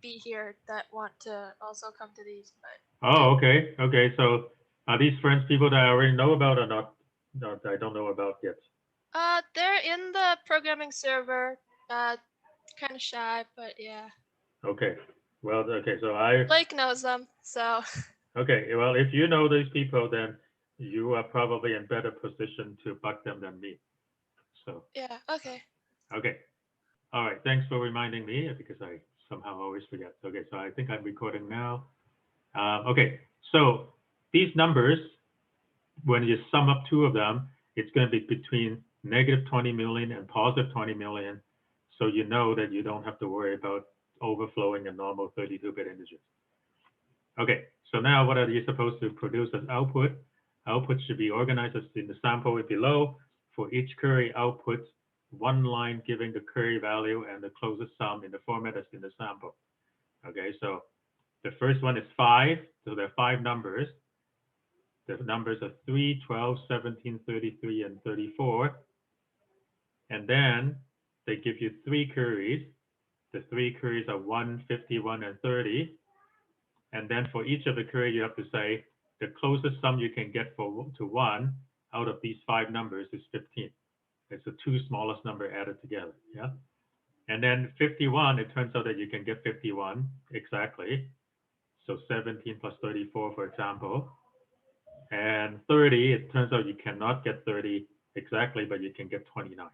be here that want to also come to these, but Oh, okay. Okay. So are these friends people that I already know about or not? Not I don't know about yet. they're in the programming server. Kind of shy, but yeah. Okay. Well, okay. So I, Blake knows them, so okay. Well, if you know these people, then you are probably in better position to bug them than me. So, yeah. Okay. okay. All right. Thanks for reminding me because I somehow always forget. Okay. So I think I'm recording now. Okay. So these numbers, when you sum up two of them, it's going to be between negative 20 million and positive 20 million. So you know that you don't have to worry about overflowing a normal 32-bit integer. Okay, so now what are you supposed to produce as output? Output should be organized as in the sample below. For each query output, one line giving the query value and the closest sum in the format as in the sample. Okay, so the first one is 5. So there are 5 numbers. The numbers are 3, 12, 17, 33, and 34. And then they give you 3 queries. The 3 queries are 1, 51, and 30. And then for each of the query, you have to say the closest sum you can get to 1 out of these 5 numbers is 15. It's the two smallest number added together. Yeah. And then 51, it turns out that you can get 51 exactly. So 17 plus 34, for example. And 30, it turns out you cannot get 30 exactly, but you can get 29.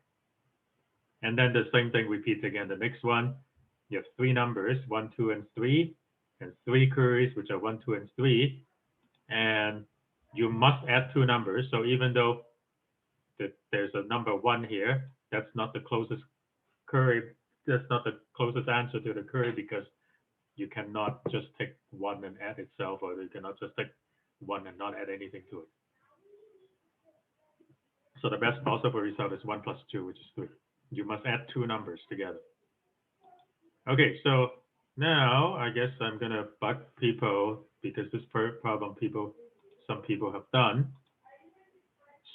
And then the same thing repeats again. The next one, you have 3 numbers, 1, 2, and 3, and 3 queries, which are 1, 2, and 3. And you must add 2 numbers. So even though there's a number 1 here, that's not the closest query, that's not the closest answer to the query because you cannot just take 1 and add itself, or you cannot just take 1 and not add anything to it. So the best possible result is 1 plus 2, which is 3. You must add 2 numbers together. Okay, so now I guess I'm going to bug people because this problem some people have done.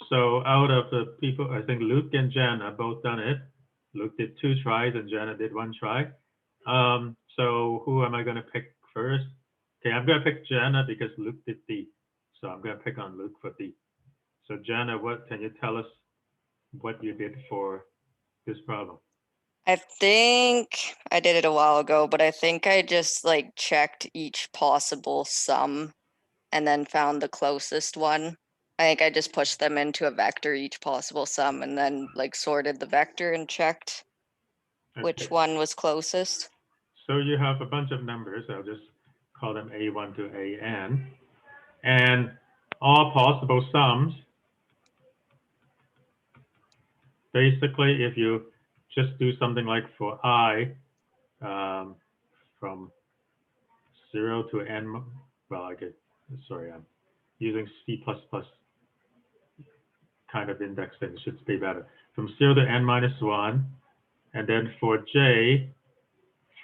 So out of the people, I think Luke and Jana both done it. Luke did 2 tries and Jana did 1 try. So who am I going to pick first? Okay, I'm going to pick Jana because Luke did D. So I'm going to pick on Luke for D. So Jana, what can you tell us what you did for this problem? I think I did it a while ago, but I think I just like checked each possible sum and then found the closest one. I think I just pushed them into a vector, each possible sum, and then like sorted the vector and checked which Okay. one was closest. So you have a bunch of numbers. I'll just call them A1 to AN. And all possible sums, basically, if you just do something like for I from 0 to N, well, I could, sorry, I'm using C++ kind of indexing, it should be better. From 0 to N minus 1, and then for J,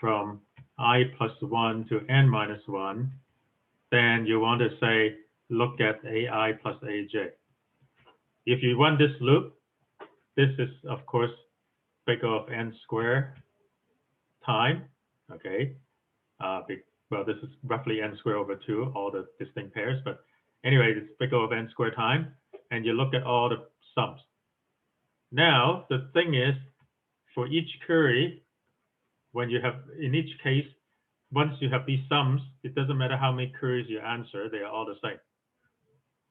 from I plus 1 to N minus 1, then you want to say, look at AI plus AJ. If you run this loop, this is, of course, big O of N squared time, okay? Well, this is roughly N squared over 2, all the distinct pairs, but anyway, it's big O of N squared time, and you look at all the sums. Now, the thing is, for each query, when you have, in each case, once you have these sums, it doesn't matter how many queries you answer, they are all the same,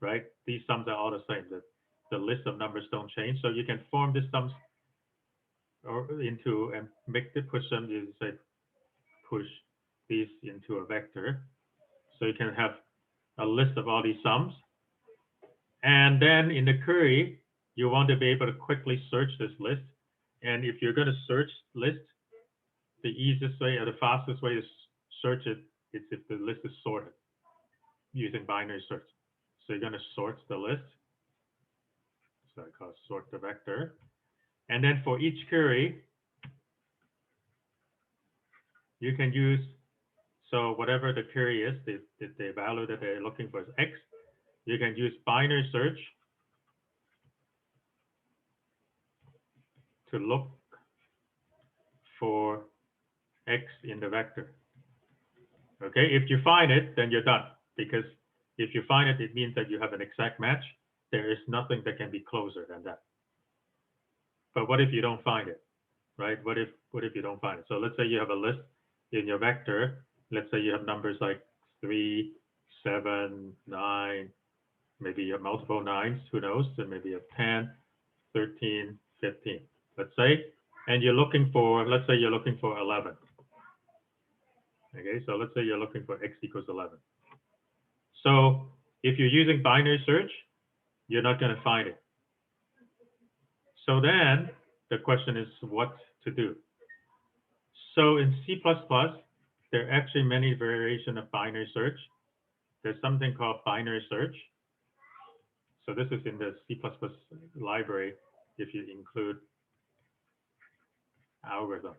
right? These sums are all the same. The list of numbers don't change. So you can form these sums or into and make the push them, you say push these into a vector. So you can have a list of all these sums. And then in the query, you want to be able to quickly search this list. And if you're going to search list, the easiest way or the fastest way to search it is if the list is sorted using binary search. So you're going to sort the list. So I call sort the vector. And then for each query, you can use, so whatever the query is, the value that they're looking for is X. You can use binary search to look for X in the vector. Okay, if you find it, then you're done. Because if you find it, it means that you have an exact match. There is nothing that can be closer than that. But what if you don't find it, right? What if you don't find it? So let's say you have a list in your vector. Let's say you have numbers like 3, 7, 9, maybe you have multiple 9s, who knows? And maybe you have 10, 13, 15, let's say. And you're looking for, let's say you're looking for 11. Okay, so let's say you're looking for x equals 11. So if you're using binary search, you're not going to find it. So then the question is what to do. So in C++, there are actually many variations of binary search. There's something called binary search. So this is in the C++ library if you include algorithm.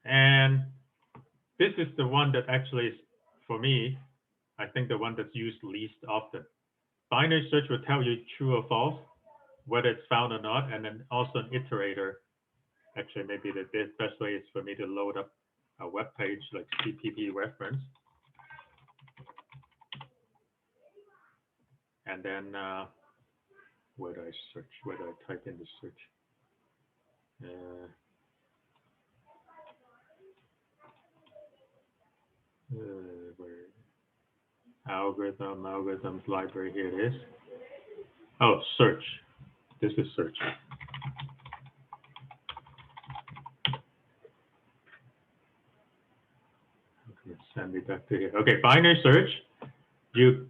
And this is the one that actually is, for me, I think the one that's used least often. Binary search will tell you true or false, whether it's found or not, and then also an iterator. Actually, maybe the best way is for me to load up a web page like CPP reference. And then where do I search? Where do I type in the search? Where algorithms library, here it is. Oh, search. This is search. Okay, send me back to here. Okay, binary search. The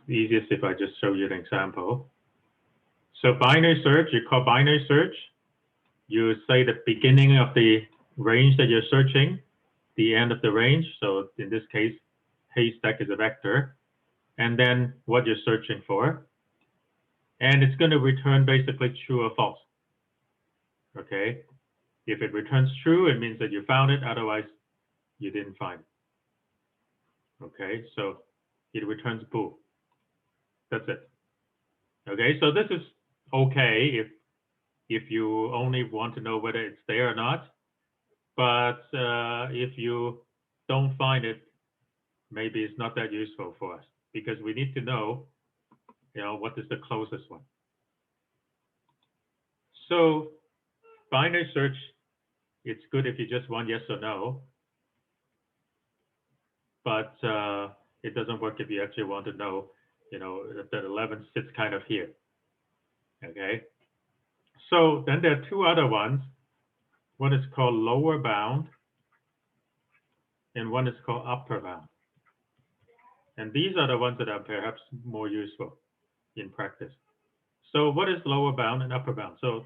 easiest if I just show you an example. So binary search, you call binary search. You say the beginning of the range that you're searching, the end of the range. So in this case, haystack is a vector, and then what you're searching for. And it's going to return basically true or false. Okay. If it returns true, it means that you found it. Otherwise, you didn't find it. Okay. So it returns bool. That's it. Okay. So this is okay if you only want to know whether it's there or not. But if you don't find it, maybe it's not that useful for us because we need to know, what is the closest one. So binary search, it's good if you just want yes or no, but it doesn't work if you actually want to know, if that 11 sits kind of here. Okay. So then there are two other ones. One is called lower bound, and one is called upper bound. And these are the ones that are perhaps more useful in practice. So what is lower bound and upper bound? So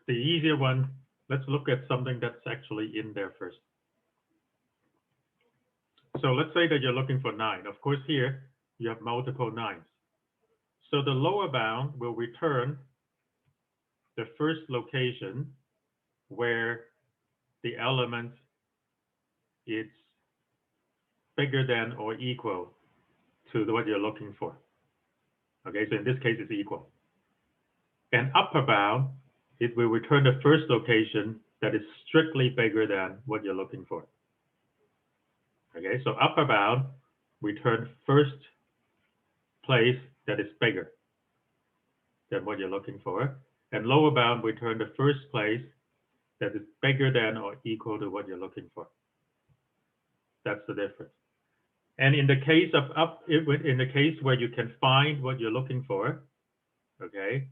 the easier one, let's look at something that's actually in there first. So let's say that you're looking for 9. Of course, here you have multiple 9s. So the lower bound will return the first location where the element is bigger than or equal to what you're looking for. Okay, so in this case, it's equal. And upper bound, it will return the first location that is strictly bigger than what you're looking for. Okay, so upper bound, return first place that is bigger than what you're looking for. And lower bound, return the first place that is bigger than or equal to what you're looking for. That's the difference. And in the case of in the case where you can find what you're looking for, okay,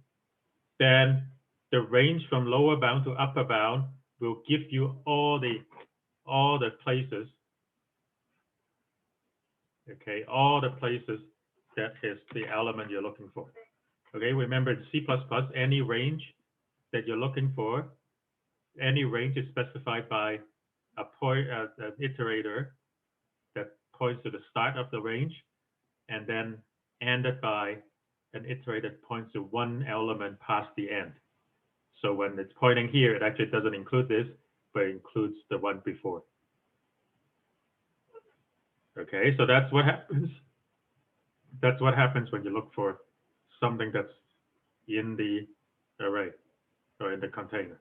then the range from lower bound to upper bound will give you all the places, okay, all the places that is the element you're looking for. Okay, remember in C++, any range that you're looking for, any range is specified by an iterator that points to the start of the range, and then ended by an iterator that points to one element past the end. So when it's pointing here, it actually doesn't include this, but it includes the one before. Okay, so that's what happens. That's what happens when you look for something that's in the array or in the container.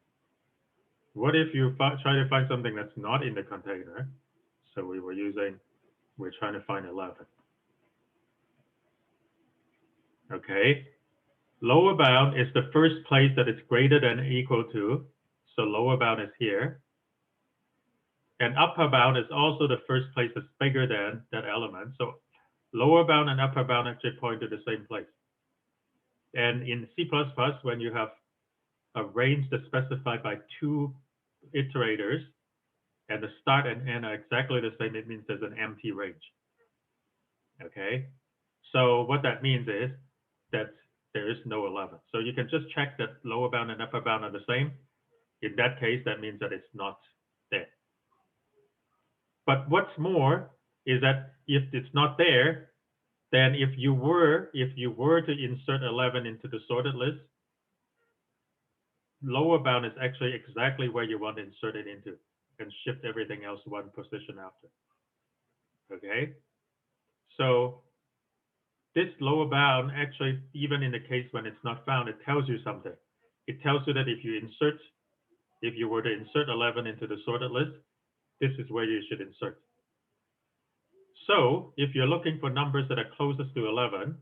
What if you try to find something that's not in the container? So we're trying to find 11. Okay. Lower bound is the first place that it's greater than or equal to. So lower bound is here. And upper bound is also the first place that's bigger than that element. So lower bound and upper bound actually point to the same place. And in C++, when you have a range that's specified by 2 iterators, and the start and end are exactly the same, it means there's an empty range. Okay? So what that means is that there is no 11. So you can just check that lower bound and upper bound are the same. In that case, that means that it's not there. But what's more is that if it's not there, then if you were to insert 11 into the sorted list, lower bound is actually exactly where you want to insert it into and shift everything else 1 position after. Okay? So this lower bound actually, even in the case when it's not found, it tells you something. It tells you that if you were to insert 11 into the sorted list, this is where you should insert. So if you're looking for numbers that are closest to 11,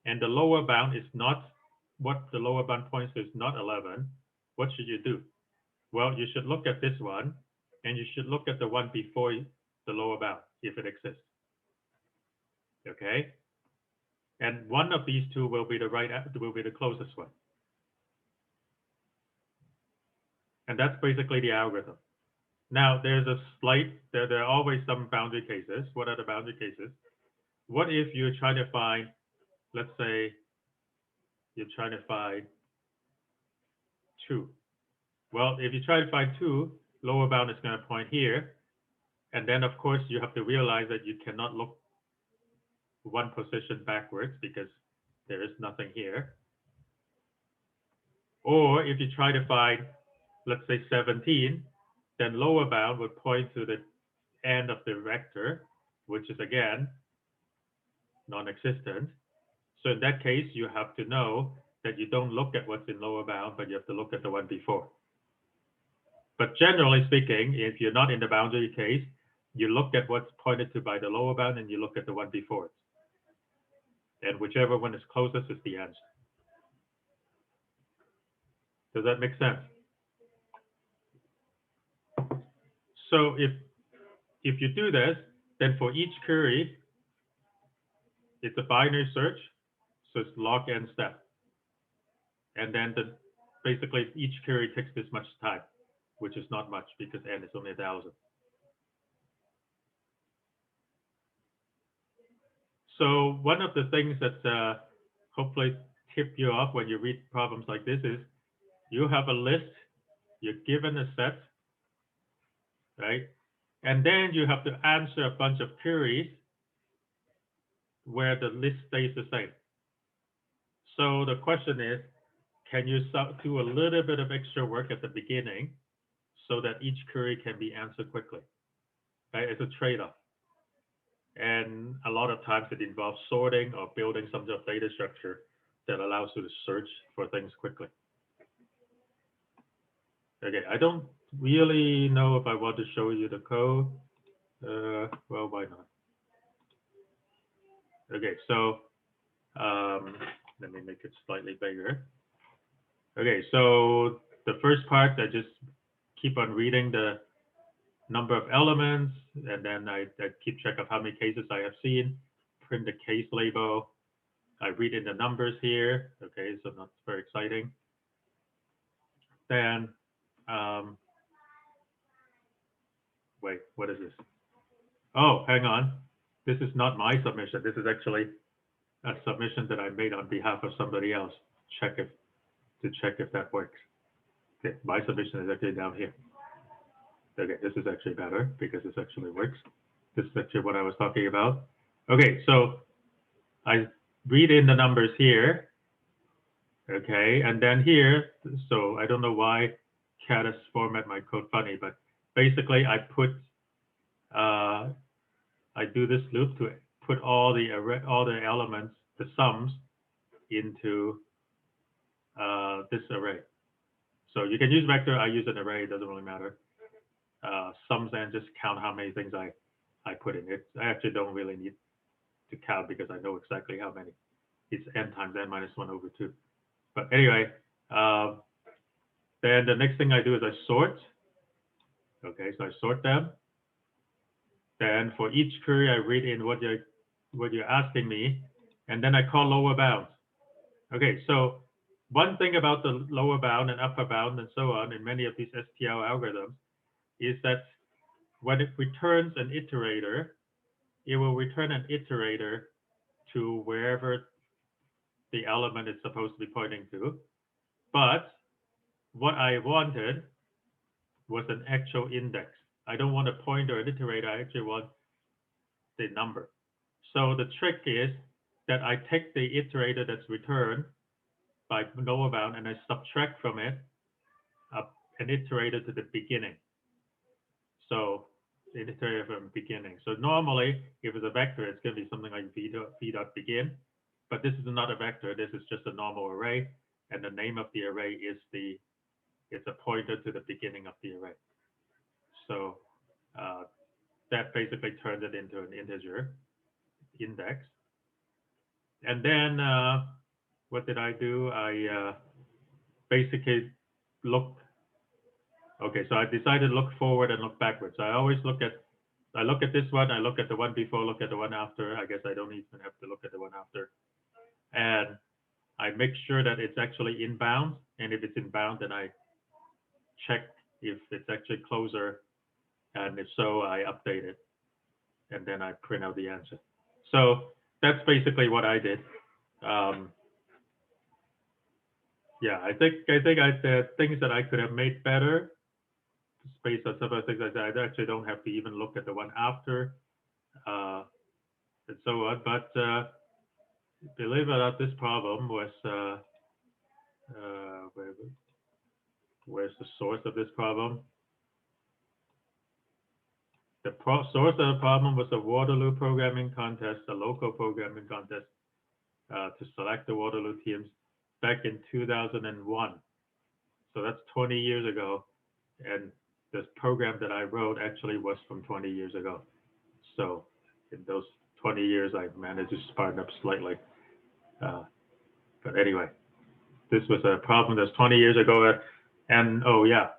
and the lower bound is not, what the lower bound points to is not 11, what should you do? Well, you should look at this one, and you should look at the one before the lower bound, if it exists. Okay? And one of these two will be the closest one. And that's basically the algorithm. Now, there are always some boundary cases. What are the boundary cases? What if you're trying to find, let's say, you're trying to find 2. Well, if you try to find 2, lower bound is going to point here. And then, of course, you have to realize that you cannot look 1 position backwards because there is nothing here. Or if you try to find, let's say, 17, then lower bound would point to the end of the vector, which is, again, non-existent. So in that case, you have to know that you don't look at what's in lower bound, but you have to look at the one before. But generally speaking, if you're not in the boundary case, you look at what's pointed to by the lower bound and you look at the one before it. And whichever one is closest is the answer. Does that make sense? So if you do this, then for each query, it's a binary search, so it's log n step. And then basically each query takes this much time, which is not much because n is only 1,000. So one of the things that hopefully tip you off when you read problems like this is you have a list, you're given a set, right? And then you have to answer a bunch of queries where the list stays the same. So the question is, can you do a little bit of extra work at the beginning so that each query can be answered quickly? Right? It's a trade-off. And a lot of times it involves sorting or building some sort of data structure that allows you to search for things quickly. Okay, I don't really know if I want to show you the code. Well, why not? Okay, so let me make it slightly bigger. Okay, so the first part, I just keep on reading the number of elements, and then I keep track of how many cases I have seen, print the case label. I read in the numbers here. Okay, so not very exciting. Then, wait, what is this? Oh, hang on. This is not my submission. This is actually a submission that I made on behalf of somebody else. To check if that works. Okay, my submission is actually down here. Okay, this is actually better because this actually works. This is actually what I was talking about. Okay, so I read in the numbers here. Okay, and then here, so I don't know why Caddis format my code funny, but basically I do this loop to put all the elements, the sums, into this array. So you can use vector. I use an array. It doesn't really matter. Sums and just count how many things I put in it. I actually don't really need to count because I know exactly how many. It's n times n minus 1 over 2. But anyway, then the next thing I do is I sort. Okay, so I sort them. Then for each query, I read in what you're asking me, and then I call lower bounds. Okay, so one thing about the lower bound and upper bound and so on in many of these STL algorithms is that when it returns an iterator, it will return an iterator to wherever the element is supposed to be pointing to. But what I wanted was an actual index. I don't want a pointer or an iterator. I actually want the number. So the trick is that I take the iterator that's returned by lower bound and I subtract from it an iterator to the beginning. So the iterator from beginning. So normally, if it's a vector, it's going to be something like v.begin. But this is not a vector. This is just a normal array, and the name of the array is it's a pointer to the beginning of the array. So that basically turns it into an integer index. And then what did I do? I basically looked. Okay, so I decided to look forward and look backwards. So I always look at this one, I look at the one before, look at the one after. I guess I don't even have to look at the one after. And I make sure that it's actually inbound. And if it's inbound, then I check if it's actually closer. And if so, I update it. And then I print out the answer. So that's basically what I did. Yeah, I think the things that I could have made better, based on some of the things I said, I actually don't have to even look at the one after, and so on. But believe it or not, this problem was where's the source of this problem? The source of the problem was a Waterloo programming contest, a local programming contest to select the Waterloo teams back in 2001. So that's 20 years ago. And this program that I wrote actually was from 20 years ago. So in those 20 years, I managed to smarten up slightly. But anyway, this was a problem that's 20 years ago. And oh yeah,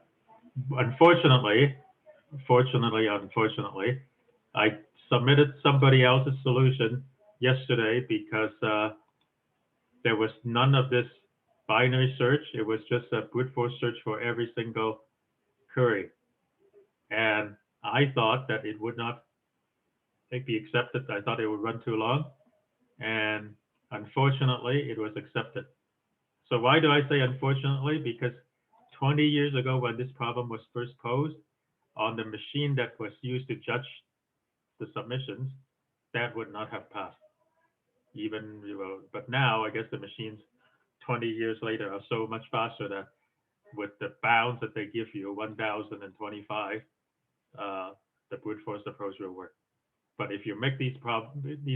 unfortunately, I submitted somebody else's solution yesterday because there was none of this binary search. It was just a brute force search for every single query. And I thought that it would not be accepted. I thought it would run too long. And unfortunately, it was accepted. So why do I say unfortunately? Because 20 years ago, when this problem was first posed on the machine that was used to judge the submissions, that would not have passed. Even, but now I guess the machines 20 years later are so much faster that with the bounds that they give you, 1025, the brute force approach will work. But if you make these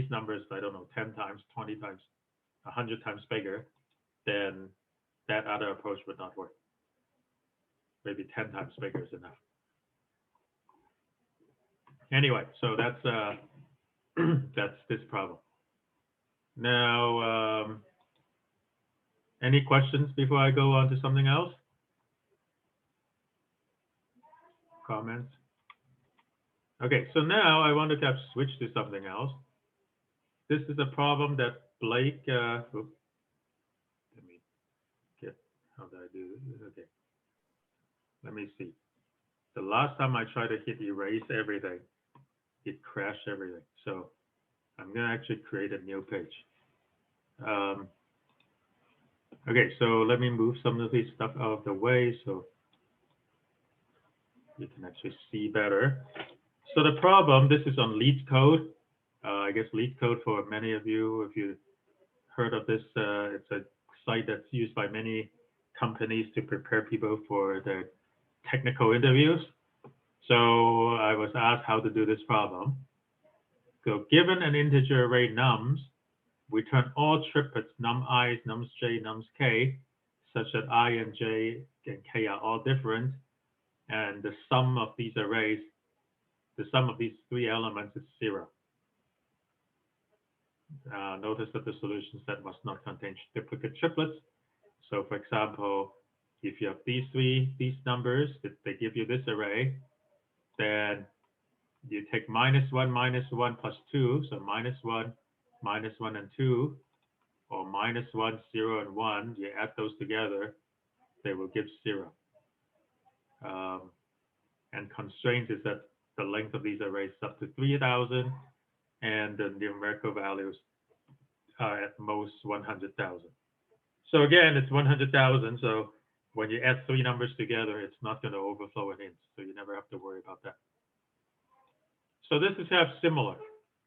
numbers, I don't know, 10 times, 20 times, 100 times bigger, then that other approach would not work. Maybe 10 times bigger is enough. Anyway, so that's that's this problem. Now, any questions before I go on to something else? Comments? Okay, so now I wanted to have switched to something else. This is a problem that Blake, let me get, how did I do this? Okay, let me see. The last time I tried to hit erase everything, it crashed everything. So I'm gonna actually create a new page. Okay, so let me move some of this stuff out of the way so you can actually see better. So the problem, this is on LeetCode. I guess LeetCode, for many of you, if you heard of this, it's a site that's used by many companies to prepare people for their technical interviews. So I was asked how to do this problem. So given an integer array nums, return all triplets num I, nums j, nums k, such that I and j and k are all different, and the sum of these arrays, the sum of these three elements is 0. Notice that the solution set must not contain duplicate triplets. So for example, if you have these numbers, that they give you this array, then you take -1, -1 plus 2, so -1, -1 and 2, or -1, 0 and 1, you add those together, they will give 0. And constraint is that the length of these arrays is up to 3,000, and the numerical values are at most 100,000. So again, it's 100,000. So when you add three numbers together, it's not going to overflow an int. So you never have to worry about that. So this is kind of similar,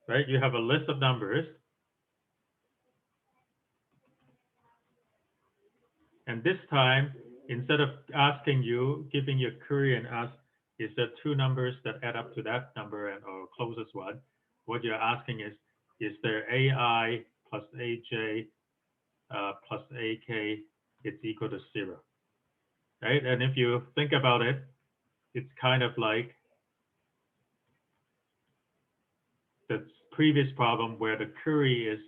right? You have a list of numbers. And this time, instead of asking you, giving you a query and ask, is there two numbers that add up to that number and or closest one? What you're asking is there AI plus AJ plus AK, it's equal to 0, right? And if you think about it, it's kind of like the previous problem where the query is,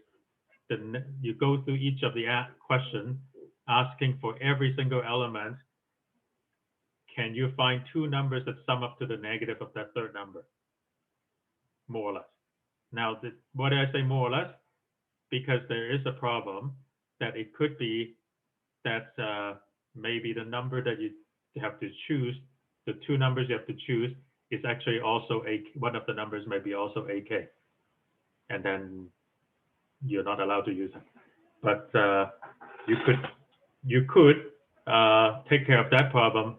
you go through each of the question, asking for every single element, can you find two numbers that sum up to the negative of that third number? More or less. Now, why did I say more or less? Because there is a problem that it could be that maybe the number that you have to choose, the two numbers you have to choose, is actually also one of the numbers may be also AK. And then you're not allowed to use it. But you could take care of that problem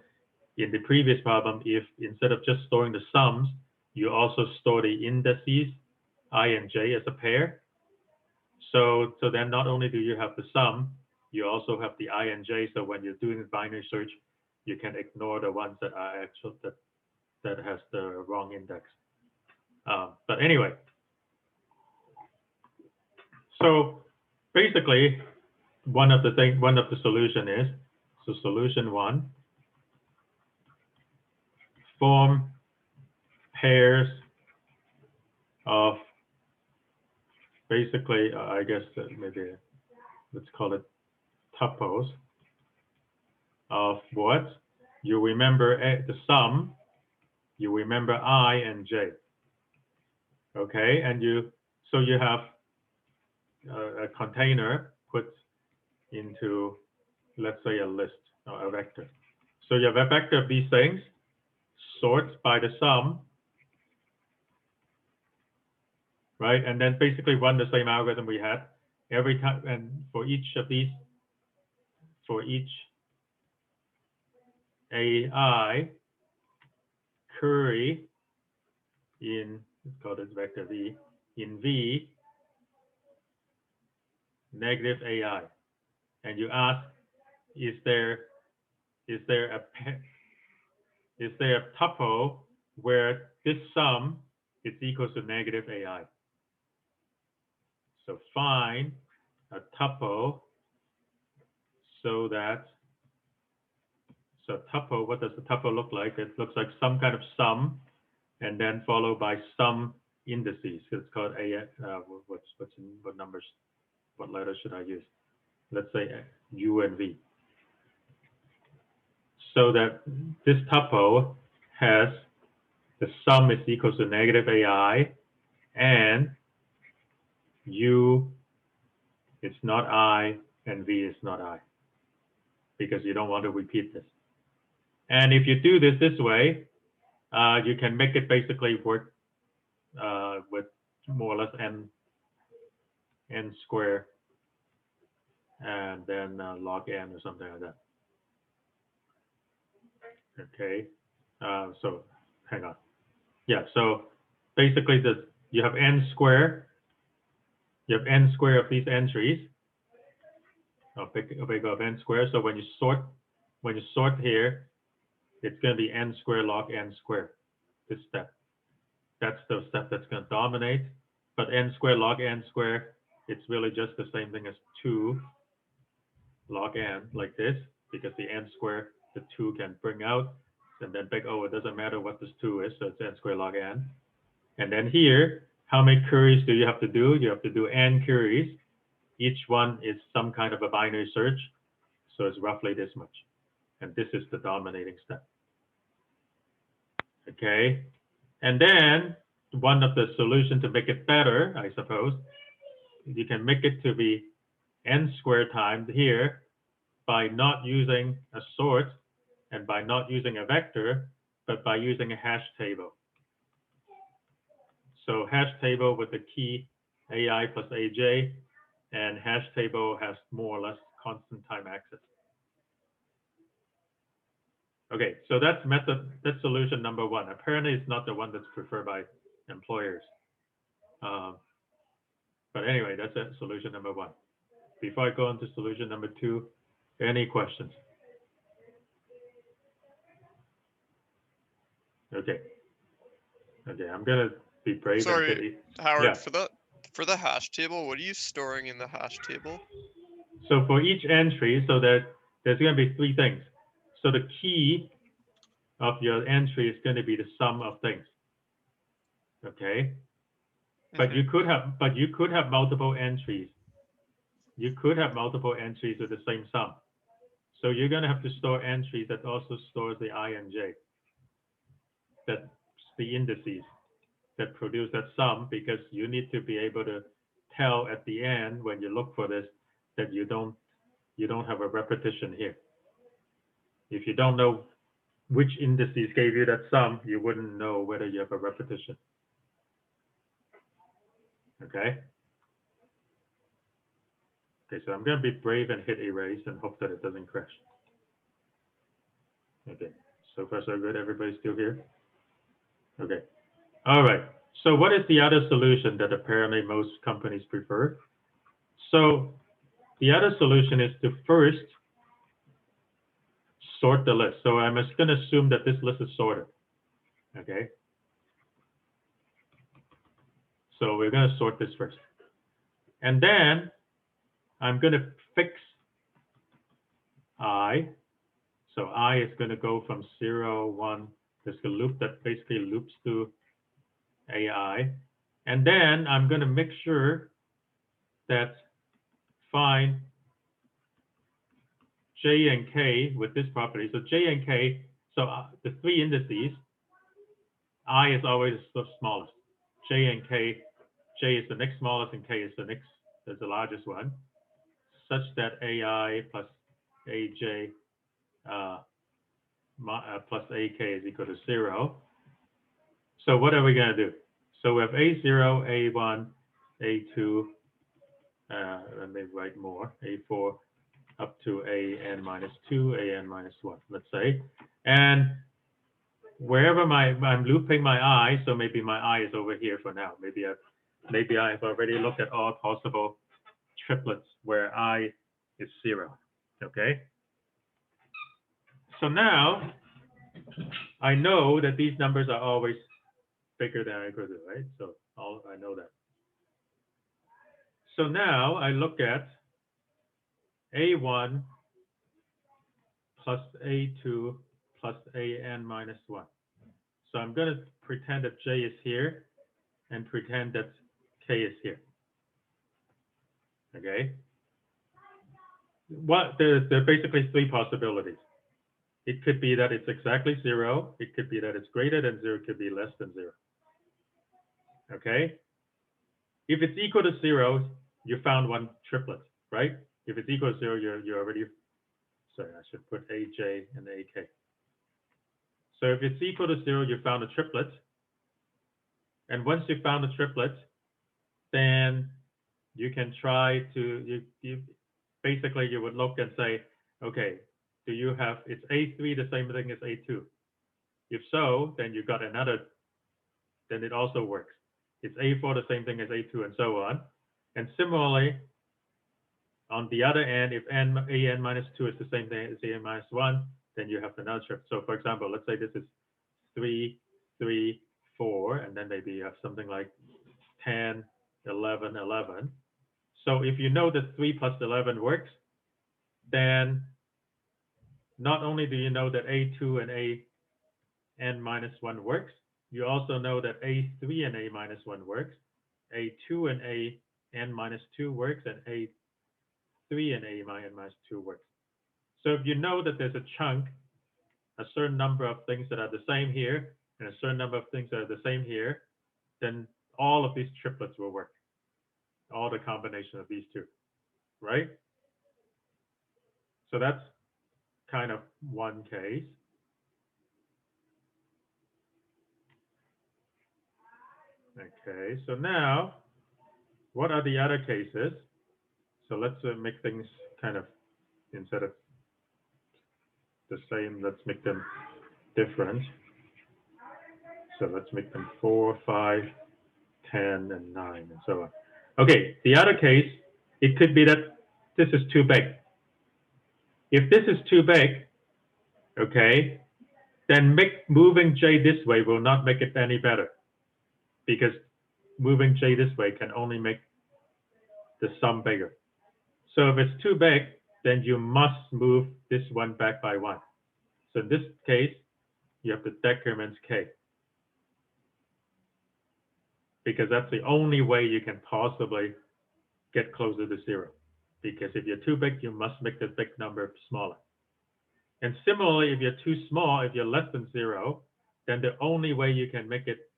in the previous problem if instead of just storing the sums, you also store the indices I and j as a pair. So then not only do you have the sum, you also have the I and j. So when you're doing a binary search, you can ignore the ones that are actual that has the wrong index. But anyway, so basically, one of the solution is, so solution 1, form pairs of basically, I guess maybe let's call it tuples of what? You remember the sum, you remember I and j. Okay, and so you have a container put into, let's say, a list or a vector. So you have a vector of these things, sort by the sum, right? And then basically run the same algorithm we had every time. And for each of these, for each AI, query in, let's call this vector V, in V, negative AI. And you ask, is there a tuple where this sum is equal to negative AI? So find a tuple so tuple, what does the tuple look like? It looks like some kind of sum and then followed by some indices. It's called what numbers, what letters should I use? Let's say U and V. So that this tuple has the sum is equal to negative AI and U is not I and V is not I, because you don't want to repeat this. And if you do this way, you can make it basically work with more or less n square and then log n or something like that. Okay, so hang on. Yeah, so basically you have n square. You have n square of these entries. Big of n square. So when you sort here, it's going to be n square log n square. This step. That's the step that's going to dominate. But n square log n square, it's really just the same thing as 2 log n, like this, because the n square the 2 can bring out, and then big O, it doesn't matter what this 2 is, so it's n squared log n. And then here, how many queries do you have to do? You have to do n queries. Each one is some kind of a binary search, so it's roughly this much. And this is the dominating step. Okay, and then one of the solutions to make it better, I suppose, you can make it to be n squared times here by not using a sort and by not using a vector, but by using a hash table. So hash table with the key AI plus AJ, and hash table has more or less constant time access. Okay, so that's solution number 1. Apparently it's not the one that's preferred by employers. But anyway, that's it, solution number 1. Before I go on to solution number 2, any questions? Okay. Okay, I'm gonna be brave. Sorry, Howard, Yeah. for the hash table, what are you storing in the hash table? So for each entry, so that there's going to be 3 things. So the key of your entry is going to be the sum of things. Okay. But you could have multiple entries. You could have multiple entries with the same sum. So you're going to have to store entries that also stores the I and J. That's the indices that produce that sum, because you need to be able to tell at the end when you look for this that you don't have a repetition here. If you don't know which indices gave you that sum, you wouldn't know whether you have a repetition. Okay. Okay, so I'm going to be brave and hit erase and hope that it doesn't crash. Okay, so far so good. Everybody's still here? Okay. All right. So what is the other solution that apparently most companies prefer? So the other solution is to first sort the list. So I'm just going to assume that this list is sorted. Okay. So we're going to sort this first. And then I'm going to fix I. So I is going to go from 0, 1. There's a loop that basically loops to AI. And then I'm going to make sure that find J and K with this property. So J and K, so the 3 indices, I is always the smallest. J and K, J is the next smallest and K is the largest one, such that AI plus AJ plus AK is equal to 0. So what are we going to do? So we have A0, A1, A2, let me write more, A4, up to AN minus 2, AN minus 1, let's say. And wherever I'm looping my I, so maybe my I is over here for now. Maybe I've already looked at all possible triplets where I is 0, okay? So now I know that these numbers are always bigger than or equal to, right? So I know that. So now I look at A1 plus A2 plus AN minus 1. So I'm going to pretend that J is here and pretend that K is here. Okay. There are basically 3 possibilities. It could be that it's exactly 0. It could be that it's greater than 0. It could be less than 0. Okay. If it's equal to 0, you found one triplet, right? If it's equal to 0, you're already, sorry, I should put AJ and AK. So if it's equal to 0, you found a triplet. And once you found a triplet, then you can try to, basically you would look and say, okay, do you have, is A3 the same thing as A2? If so, then you got another, then it also works. Is A4 the same thing as A2 and so on? And similarly, on the other end, if AN minus 2 is the same thing as AN minus 1, then you have another triplet. So for example, let's say this is 3, 3, 4, and then maybe you have something like 10, 11, 11. So if you know that 3 plus 11 works, then not only do you know that A2 and AN minus 1 works, you also know that A3 and A minus 1 works, A2 and AN minus 2 works, and A3 and A minus 2 works. So if you know that there's a chunk, a certain number of things that are the same here, and a certain number of things that are the same here, then all of these triplets will work. All the combination of these two, right? So that's kind of one case. Okay, so now, what are the other cases? So let's make things kind of, instead of the same, let's make them different. So let's make them 4, 5, 10, and 9, and so on. Okay, the other case, it could be that this is too big. If this is too big, okay, then moving J this way will not make it any better, because moving J this way can only make the sum bigger. So if it's too big, then you must move this one back by 1. So in this case, you have to decrement K, because that's the only way you can possibly get closer to 0. Because if you're too big, you must make the big number smaller. And similarly, if you're too small, if you're less than 0, then the only way you can make it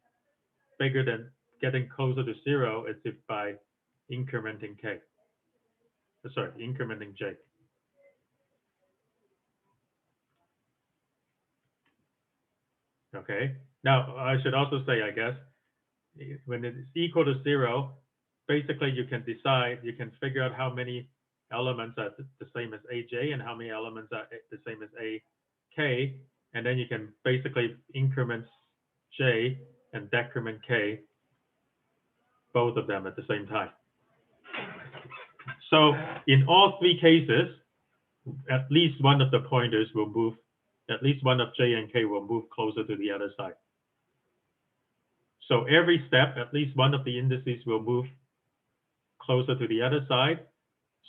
bigger than getting closer to 0 is if by incrementing K. Sorry, incrementing J. Okay. Now, I should also say, I guess, when it's equal to 0, basically you can decide, you can figure out how many elements are the same as AJ and how many elements are the same as AK, and then you can basically increment J and decrement K, both of them at the same time. So in all three cases, at least one of the pointers will move, at least one of J and K will move closer to the other side. So every step, at least one of the indices will move closer to the other side.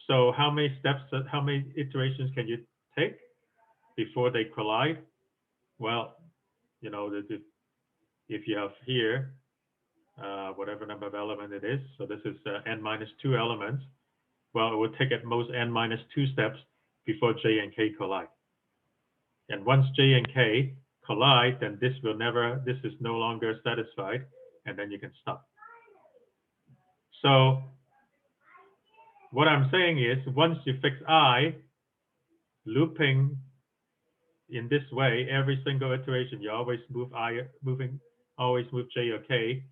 So how many steps, how many iterations can you take before they collide? Well, you know, if you have here, whatever number of element it is, so this is n minus 2 elements, well, it would take at most n minus 2 steps before J and K collide. And once J and K collide, then this is no longer satisfied, and then you can stop. So what I'm saying is, once you fix I, looping in this way, every single iteration, you always move always move J or K.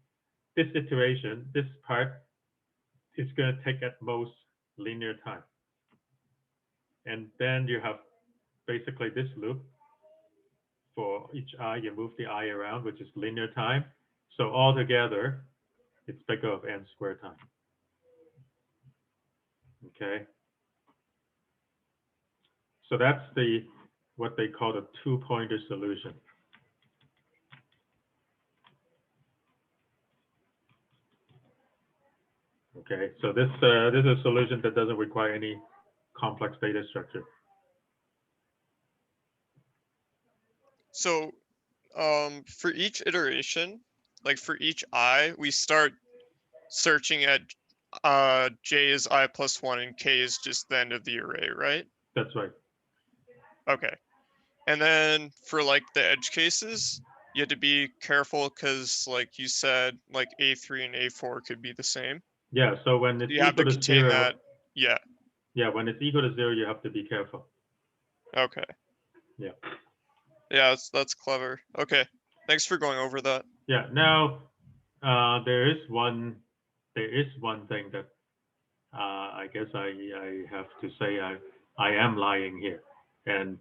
This iteration, this part, is going to take at most linear time. And then you have basically this loop. For each I, you move the I around, which is linear time. So altogether, it's big O of n squared time. Okay. So that's what they call the two-pointer solution. Okay, so this is a solution that doesn't require any complex data structure. So for each iteration, like for each I, we start searching at J is I plus 1 and K is just the end of the array, right? That's right. Okay. And then for like the edge cases, you had to be careful because like you said, like A3 and A4 could be the same. Yeah, so when it's You have to equal to contain 0, that. Yeah. yeah, when it's equal to 0, you have to be careful. Okay. Yeah. Yeah, that's clever. Okay. Thanks for going over that. Yeah. Now, there is one thing that I guess I have to say I am lying here, and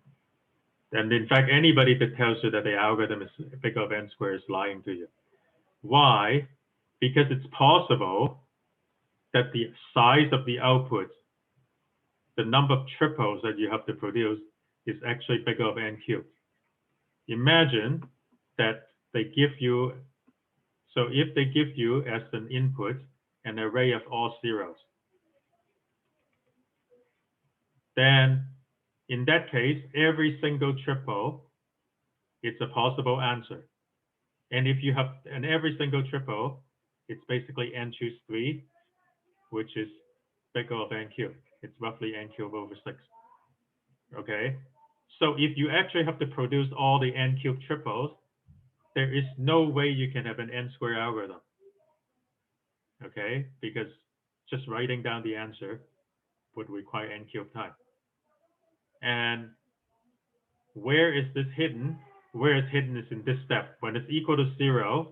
in fact anybody that tells you that the algorithm is big O of n squared is lying to you. Why? Because it's possible that the size of the output, the number of triples that you have to produce, is actually big O of n cubed. Imagine that they give you, so if they give you as an input an array of all zeros, then in that case, every single triple, it's a possible answer. And if you have, and every single triple, it's basically n choose 3, which is bigger of n cubed. It's roughly n cubed over 6. Okay? So if you actually have to produce all the n cubed triples, there is no way you can have an n square algorithm. Okay? Because just writing down the answer would require n cubed time. And where is this hidden? Where it's hidden is in this step. When it's equal to 0,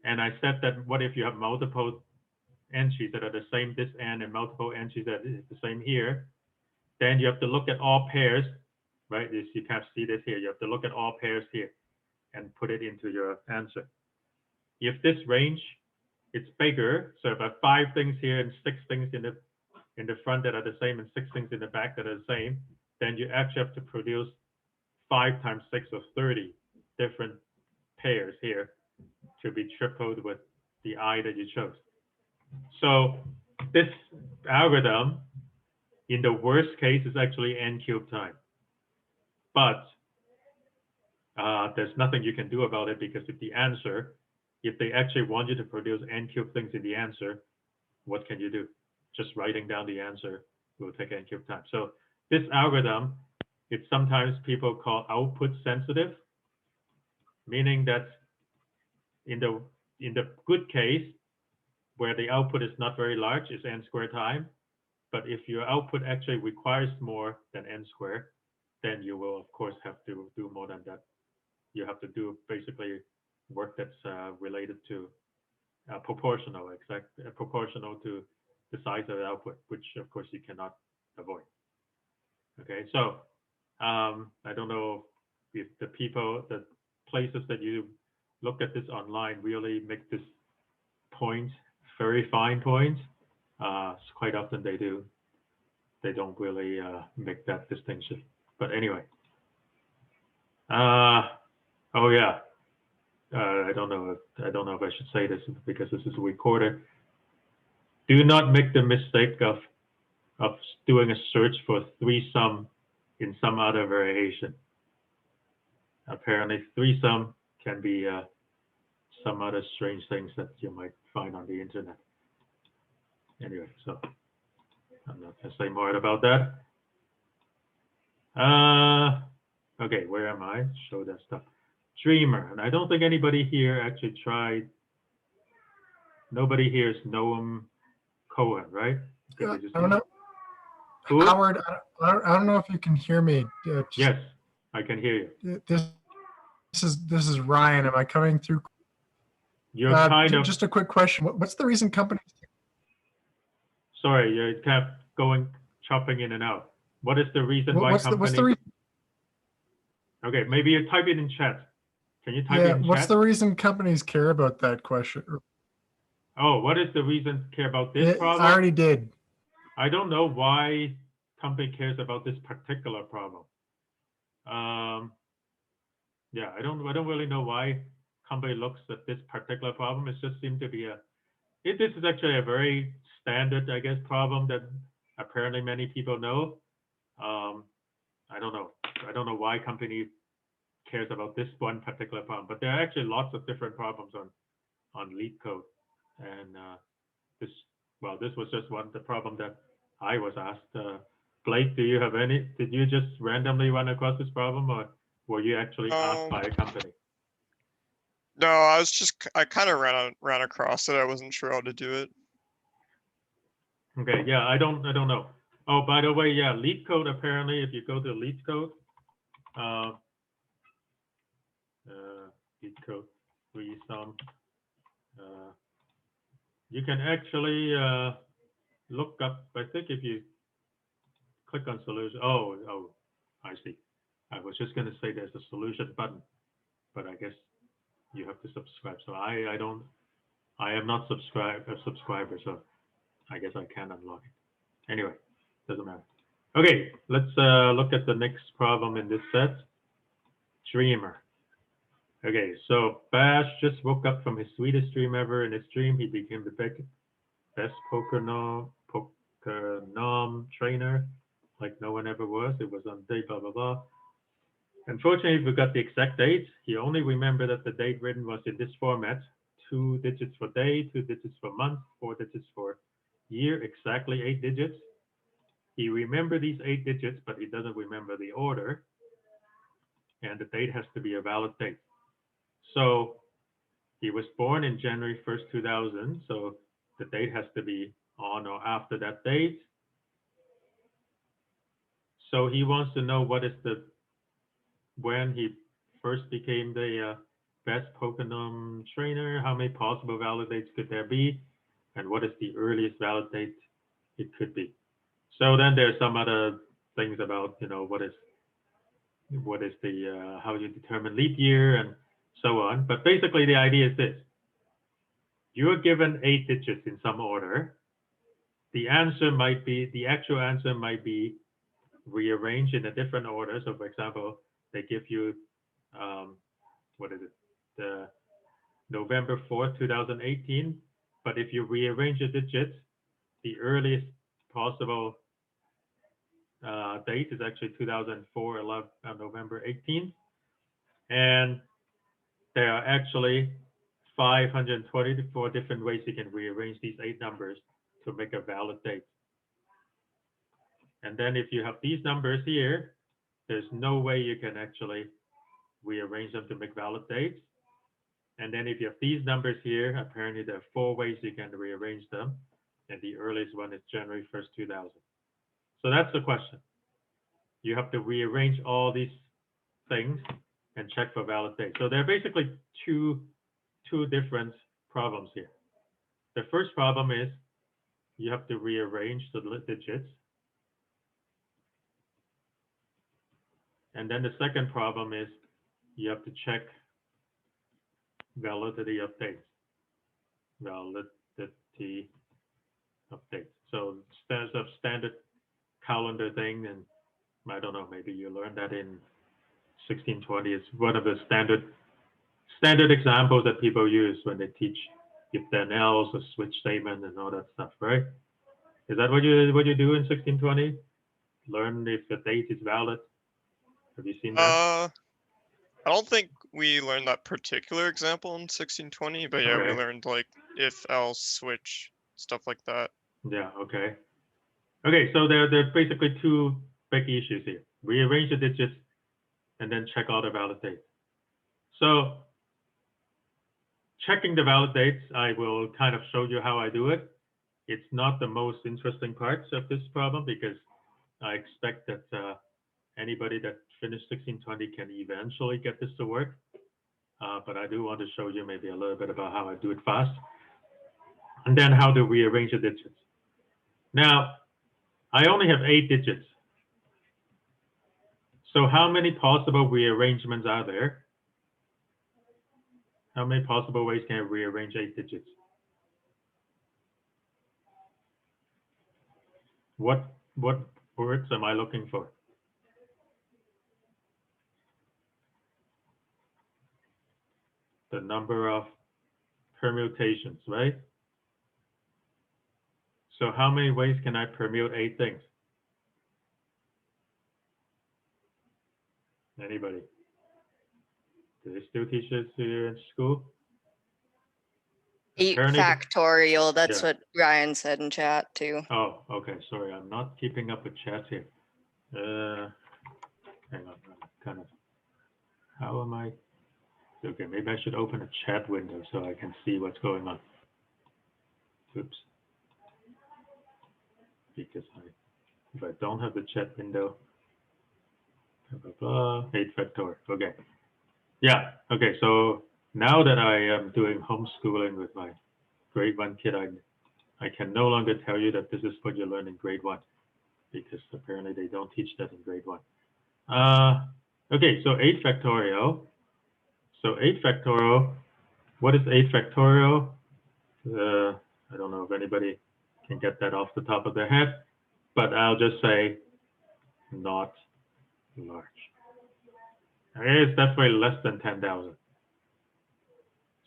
and I said that what if you have multiple entries that are the same this n and multiple entries that is the same here, then you have to look at all pairs, right? You can't see this here. You have to look at all pairs here and put it into your answer. If this range, it's bigger, so if I have 5 things here and 6 things in the front that are the same and 6 things in the back that are the same, then you actually have to produce 5 times 6 or 30 different pairs here to be tripled with the I that you chose. So this algorithm, in the worst case, is actually n cubed time. But there's nothing you can do about it, because if the answer, if they actually want you to produce n cubed things in the answer, what can you do? Just writing down the answer will take n cubed time. So this algorithm, it's sometimes people call output sensitive, meaning that in the good case, where the output is not very large, is n squared time. But if your output actually requires more than n squared, then you will of course have to do more than that. You have to do basically work that's related to proportional to the size of the output, which of course you cannot avoid. Okay, so I don't know if the places that you look at this online really make this point, very fine point. Quite often they do. They don't really make that distinction. But anyway. Oh yeah. I don't know if I should say this because this is recorded. Do not make the mistake of doing a search for threesome in some other variation. Apparently threesome can be some other strange things that you might find on the internet. Anyway, so I'm not gonna say more about that. Okay, where am I? Show that stuff. Dreamer, and I don't think anybody here actually tried. Nobody here is Noam Cohen, right? I don't know. Who? Howard, I don't know if you can hear me. Yes, I can hear you. This is Ryan. Am I coming through? You're kind of. Just a quick question. What's the reason companies? Sorry, you kept chopping in and out. What is the reason why companies? What's the reason? Okay, maybe you type it in chat. Can you type it in chat? What's the reason companies care about that question? Oh, what is the reason care about this problem? I already did. I don't know why company cares about this particular problem. Yeah, I don't really know why company looks at this particular problem. It just seemed to be this is actually a very standard, I guess, problem that apparently many people know. I don't know. I don't know why company cares about this one particular problem, but there are actually lots of different problems on LeetCode. And this was just the problem that I was asked. Blake, did you just randomly run across this problem, or were you actually asked by a company? No, I kind of ran across it. I wasn't sure how to do it. Okay, yeah, I don't know. Oh, by the way, yeah, LeetCode, apparently, if you go to LeetCode, LeetCode threesome, you can actually look up, I think if you click on solution, oh, I see. I was just going to say there's a solution button, but I guess you have to subscribe. So I am not a subscriber, so I guess I can't unlock it. Anyway, doesn't matter. Okay, let's look at the next problem in this set. Dreamer. Okay, so Bash just woke up from his sweetest dream ever. In his dream, he became the best poker nom trainer like no one ever was. It was on date, blah, blah, blah. Unfortunately, we got the exact date. He only remembered that the date written was in this format: 2 digits for day, 2 digits for month, 4 digits for year, exactly 8 digits. He remembered these 8 digits, but he doesn't remember the order. And the date has to be a valid date. So he was born in January 1st, 2000. So the date has to be on or after that date. So he wants to know what is when he first became the best Pokemon trainer, how many possible valid dates could there be, and what is the earliest valid date it could be. So then there's some other things about, what is the how you determine leap year and so on. But basically the idea is this: you're given 8 digits in some order. The actual answer might be rearranged in a different order. So for example, they give you the November 4th, 2018. But if you rearrange the digits, the earliest possible date is actually 2004, November 18th. And there are actually 524 different ways you can rearrange these 8 numbers to make a valid date. And then if you have these numbers here, there's no way you can actually rearrange them to make valid dates. And then if you have these numbers here, apparently there are 4 ways you can rearrange them. And the earliest one is January 1st, 2000. So that's the question. You have to rearrange all these things and check for valid dates. So there are basically two different problems here. The first problem is you have to rearrange the digits. And then the second problem is you have to check validity of dates. Validity of dates. So there's a standard calendar thing, and I don't know, maybe you learned that in 1620. It's one of the standard examples that people use when they teach if then else, a switch statement, and all that stuff, right? Is that what you do in 1620? Learn if the date is valid. Have you seen that? I don't think we learned that particular example in 1620, but yeah, we Okay. learned like if, else, switch, stuff like that. Yeah, okay. Okay, so there's basically 2 big issues here. Rearrange the digits and then check all the valid dates. So checking the valid dates, I will kind of show you how I do it. It's not the most interesting parts of this problem because I expect that anybody that finished 1620 can eventually get this to work. But I do want to show you maybe a little bit about how I do it fast. And then how to rearrange the digits. Now, I only have 8 digits. So how many possible rearrangements are there? How many possible ways can I rearrange 8 digits? What words am I looking for? The number of permutations, right? So how many ways can I permute 8 things? Anybody? Do they still teach this here in school? 8 Apparently- factorial. That's Yeah. what Ryan said in chat too. Oh, okay. Sorry, I'm not keeping up with chat here. Hang on, kind of. How am I? Okay, maybe I should open a chat window so I can see what's going on. Oops. Because if I don't have the chat window, blah, blah, blah, 8 factorial. Okay. Yeah. Okay. So now that I am doing homeschooling with my grade 1 kid, I can no longer tell you that this is what you learn in grade 1 because apparently they don't teach that in grade 1. Okay. So 8 factorial. So 8 factorial. What is 8 factorial? I don't know if anybody can get that off the top of their head, but I'll just say not large. It's definitely less than 10,000.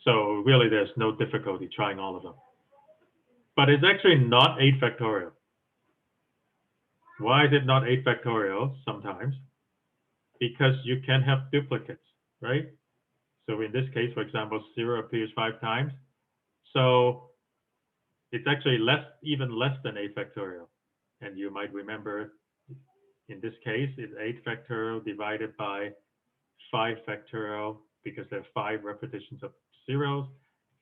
So really there's no difficulty trying all of them. But it's actually not 8 factorial. Why is it not 8 factorial sometimes? Because you can have duplicates, right? So in this case, for example, 0 appears 5 times. So it's actually even less than 8 factorial. And you might remember in this case, it's 8 factorial divided by 5 factorial because there are 5 repetitions of zeros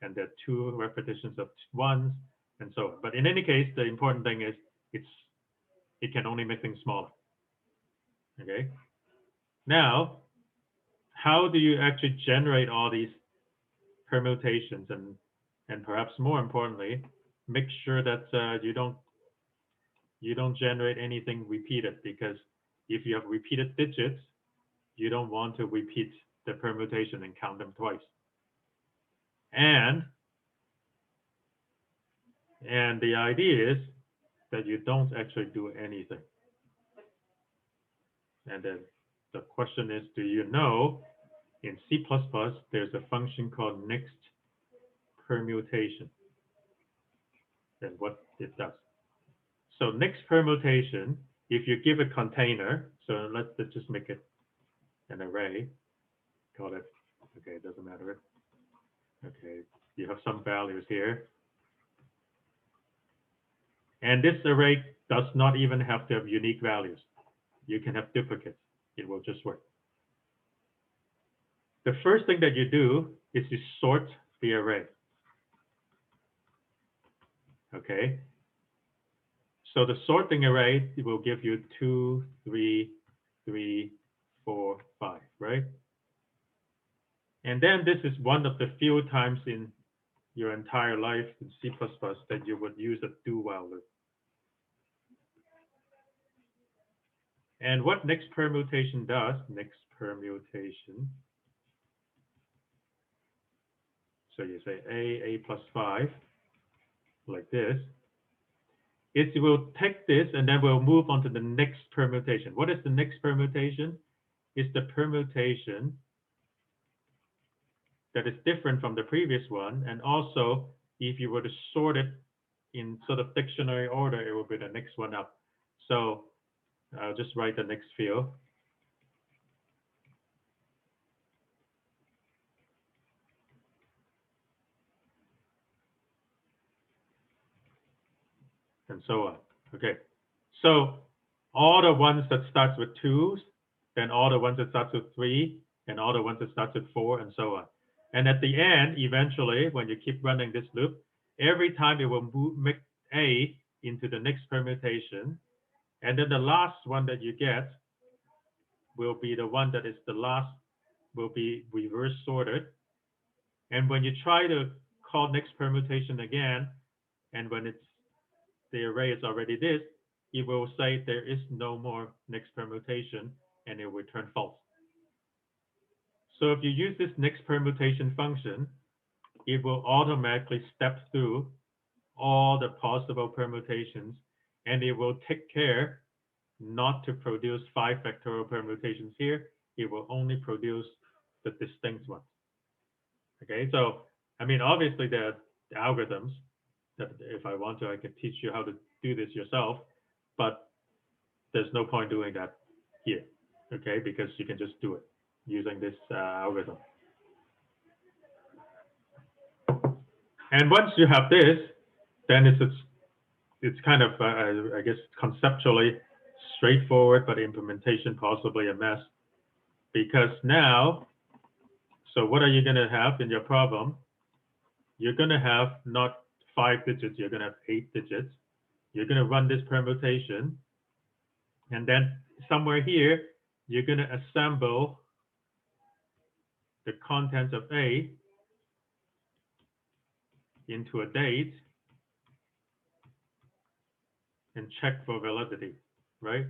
and there are 2 repetitions of ones and so on. But in any case, the important thing is it can only make things smaller. Okay. Now, how do you actually generate all these permutations and perhaps more importantly, make sure that you don't generate anything repeated, because if you have repeated digits, you don't want to repeat the permutation and count them twice. And the idea is that you don't actually do anything. And then the question is, do you know in C++ there's a function called next permutation and what it does. So next permutation, if you give a container, so let's just make it an array, call it, okay, it doesn't matter. Okay, you have some values here. And this array does not even have to have unique values. You can have duplicates. It will just work. The first thing that you do is you sort the array. Okay. So the sorting array will give you 2, 3, 3, 4, 5, right? And then this is one of the few times in your entire life in C++ that you would use a do-while loop. And what next permutation does, next permutation, so you say a plus 5, like this, it will take this and then we'll move on to the next permutation. What is the next permutation? It's the permutation that is different from the previous one. And also, if you were to sort it in sort of dictionary order, it will be the next one up. So I'll just write the next field. And so on. Okay. So all the ones that starts with 2s, then all the ones that starts with 3, and all the ones that starts with 4, and so on. And at the end, eventually, when you keep running this loop, every time it will make A into the next permutation. And then the last one that you get will be the one that is the last, will be reverse sorted. And when you try to call next permutation again, and when it's the array is already this, it will say there is no more next permutation and it will return false. So if you use this next permutation function, it will automatically step through all the possible permutations and it will take care not to produce 5 factorial permutations here. It will only produce the distinct ones. Okay, so I mean, obviously there are algorithms that if I want to, I can teach you how to do this yourself, but there's no point doing that here, okay, because you can just do it using this algorithm. And once you have this, then it's kind of, I guess, conceptually straightforward, but implementation possibly a mess. Because now, so what are you going to have in your problem? You're going to have not 5 digits, you're going to have 8 digits. You're going to run this permutation. And then somewhere here, you're going to assemble the contents of A into a date and check for validity, right?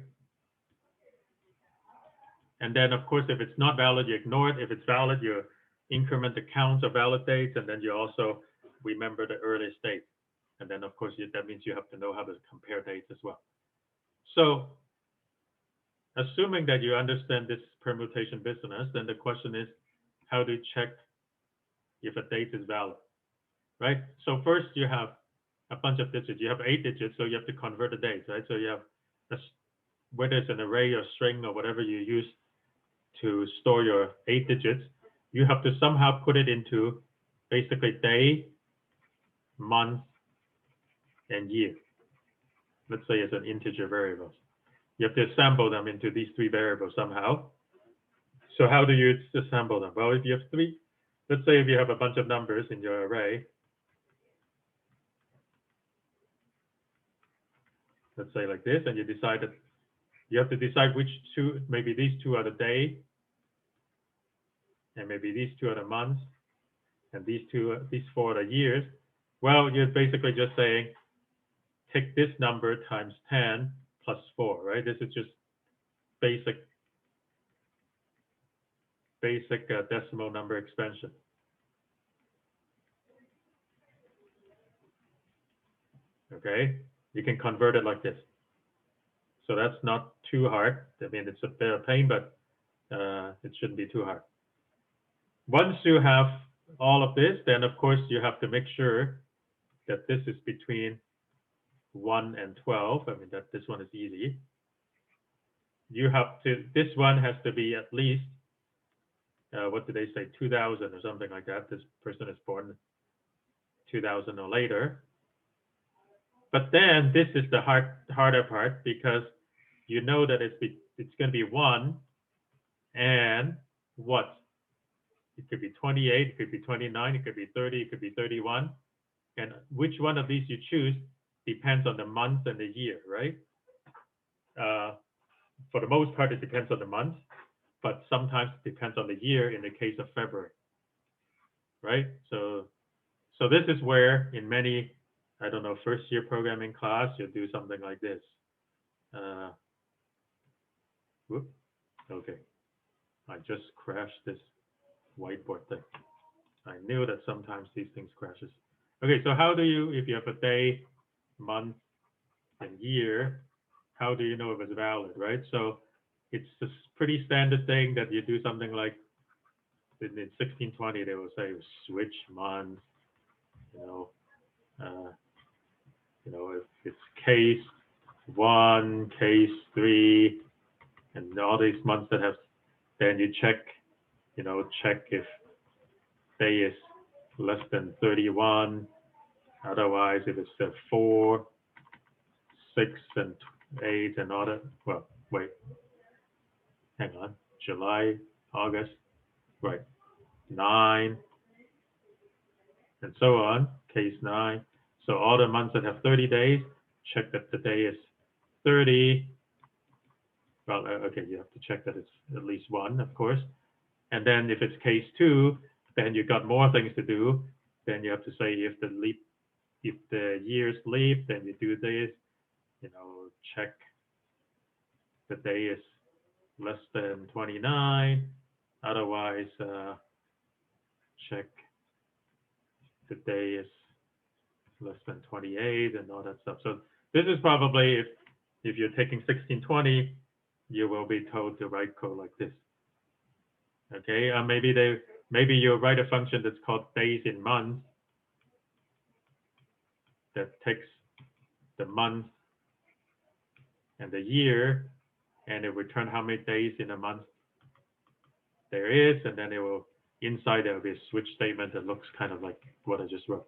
And then, of course, if it's not valid, you ignore it. If it's valid, you increment the counts of valid dates, and then you also remember the earliest date. And then, of course, that means you have to know how to compare dates as well. So assuming that you understand this permutation business, then the question is, how do you check if a date is valid, right? So first you have a bunch of digits. You have 8 digits, so you have to convert the dates, right? So you have whether it's an array or string or whatever you use to store your 8 digits, you have to somehow put it into basically day, month, and year. Let's say it's an integer variable. You have to assemble them into these 3 variables somehow. So how do you assemble them? Well, if you have 3, let's say if you have a bunch of numbers in your array, let's say like this, and you decide that you have to decide which 2, maybe these 2 are the day, and maybe these 2 are the months, and these 4 are the years. Well, you're basically just saying, take this number times 10 plus 4, right? This is just basic decimal number expansion. Okay, you can convert it like this. So that's not too hard. I mean, it's a bit of pain, but it shouldn't be too hard. Once you have all of this, then of course you have to make sure that this is between 1 and 12. I mean, that this one is easy. You have to, this one has to be at least, what did they say, 2000 or something like that. This person is born 2000 or later. But then this is the harder part, because you know that it's going to be 1 and what? It could be 28, it could be 29, it could be 30, it could be 31. And which one of these you choose depends on the month and the year, right? For the most part, it depends on the month, but sometimes it depends on the year in the case of February, right? So this is where in many, I don't know, first year programming class, you'll do something like this. Whoop, okay. I just crashed this whiteboard thing. I knew that sometimes these things crashes. Okay, so how do you, if you have a day, month, and year, how do you know if it's valid, right? So it's a pretty standard thing that you do something like, in 1620, they will say switch month, if it's case 1, case 3, and all these months that have, then you check, check if day is less than 31. Otherwise, if it's 4, 6, and 8, and all that. Well, wait, hang on. July, August, right? 9, and so on. Case 9. So all the months that have 30 days, check that the day is 30. Well, okay, you have to check that it's at least 1, of course. And then if it's case 2, then you've got more things to do. Then you have to say if the year's leap, then you do this, check the day is less than 29. Otherwise, check the day is less than 28 and all that stuff. So this is probably, if you're taking 1620, you will be told to write code like this. Okay, maybe you write a function that's called days in months that takes the month and the year, and it will return how many days in a month there is, and then it will, inside there will be a switch statement that looks kind of like what I just wrote.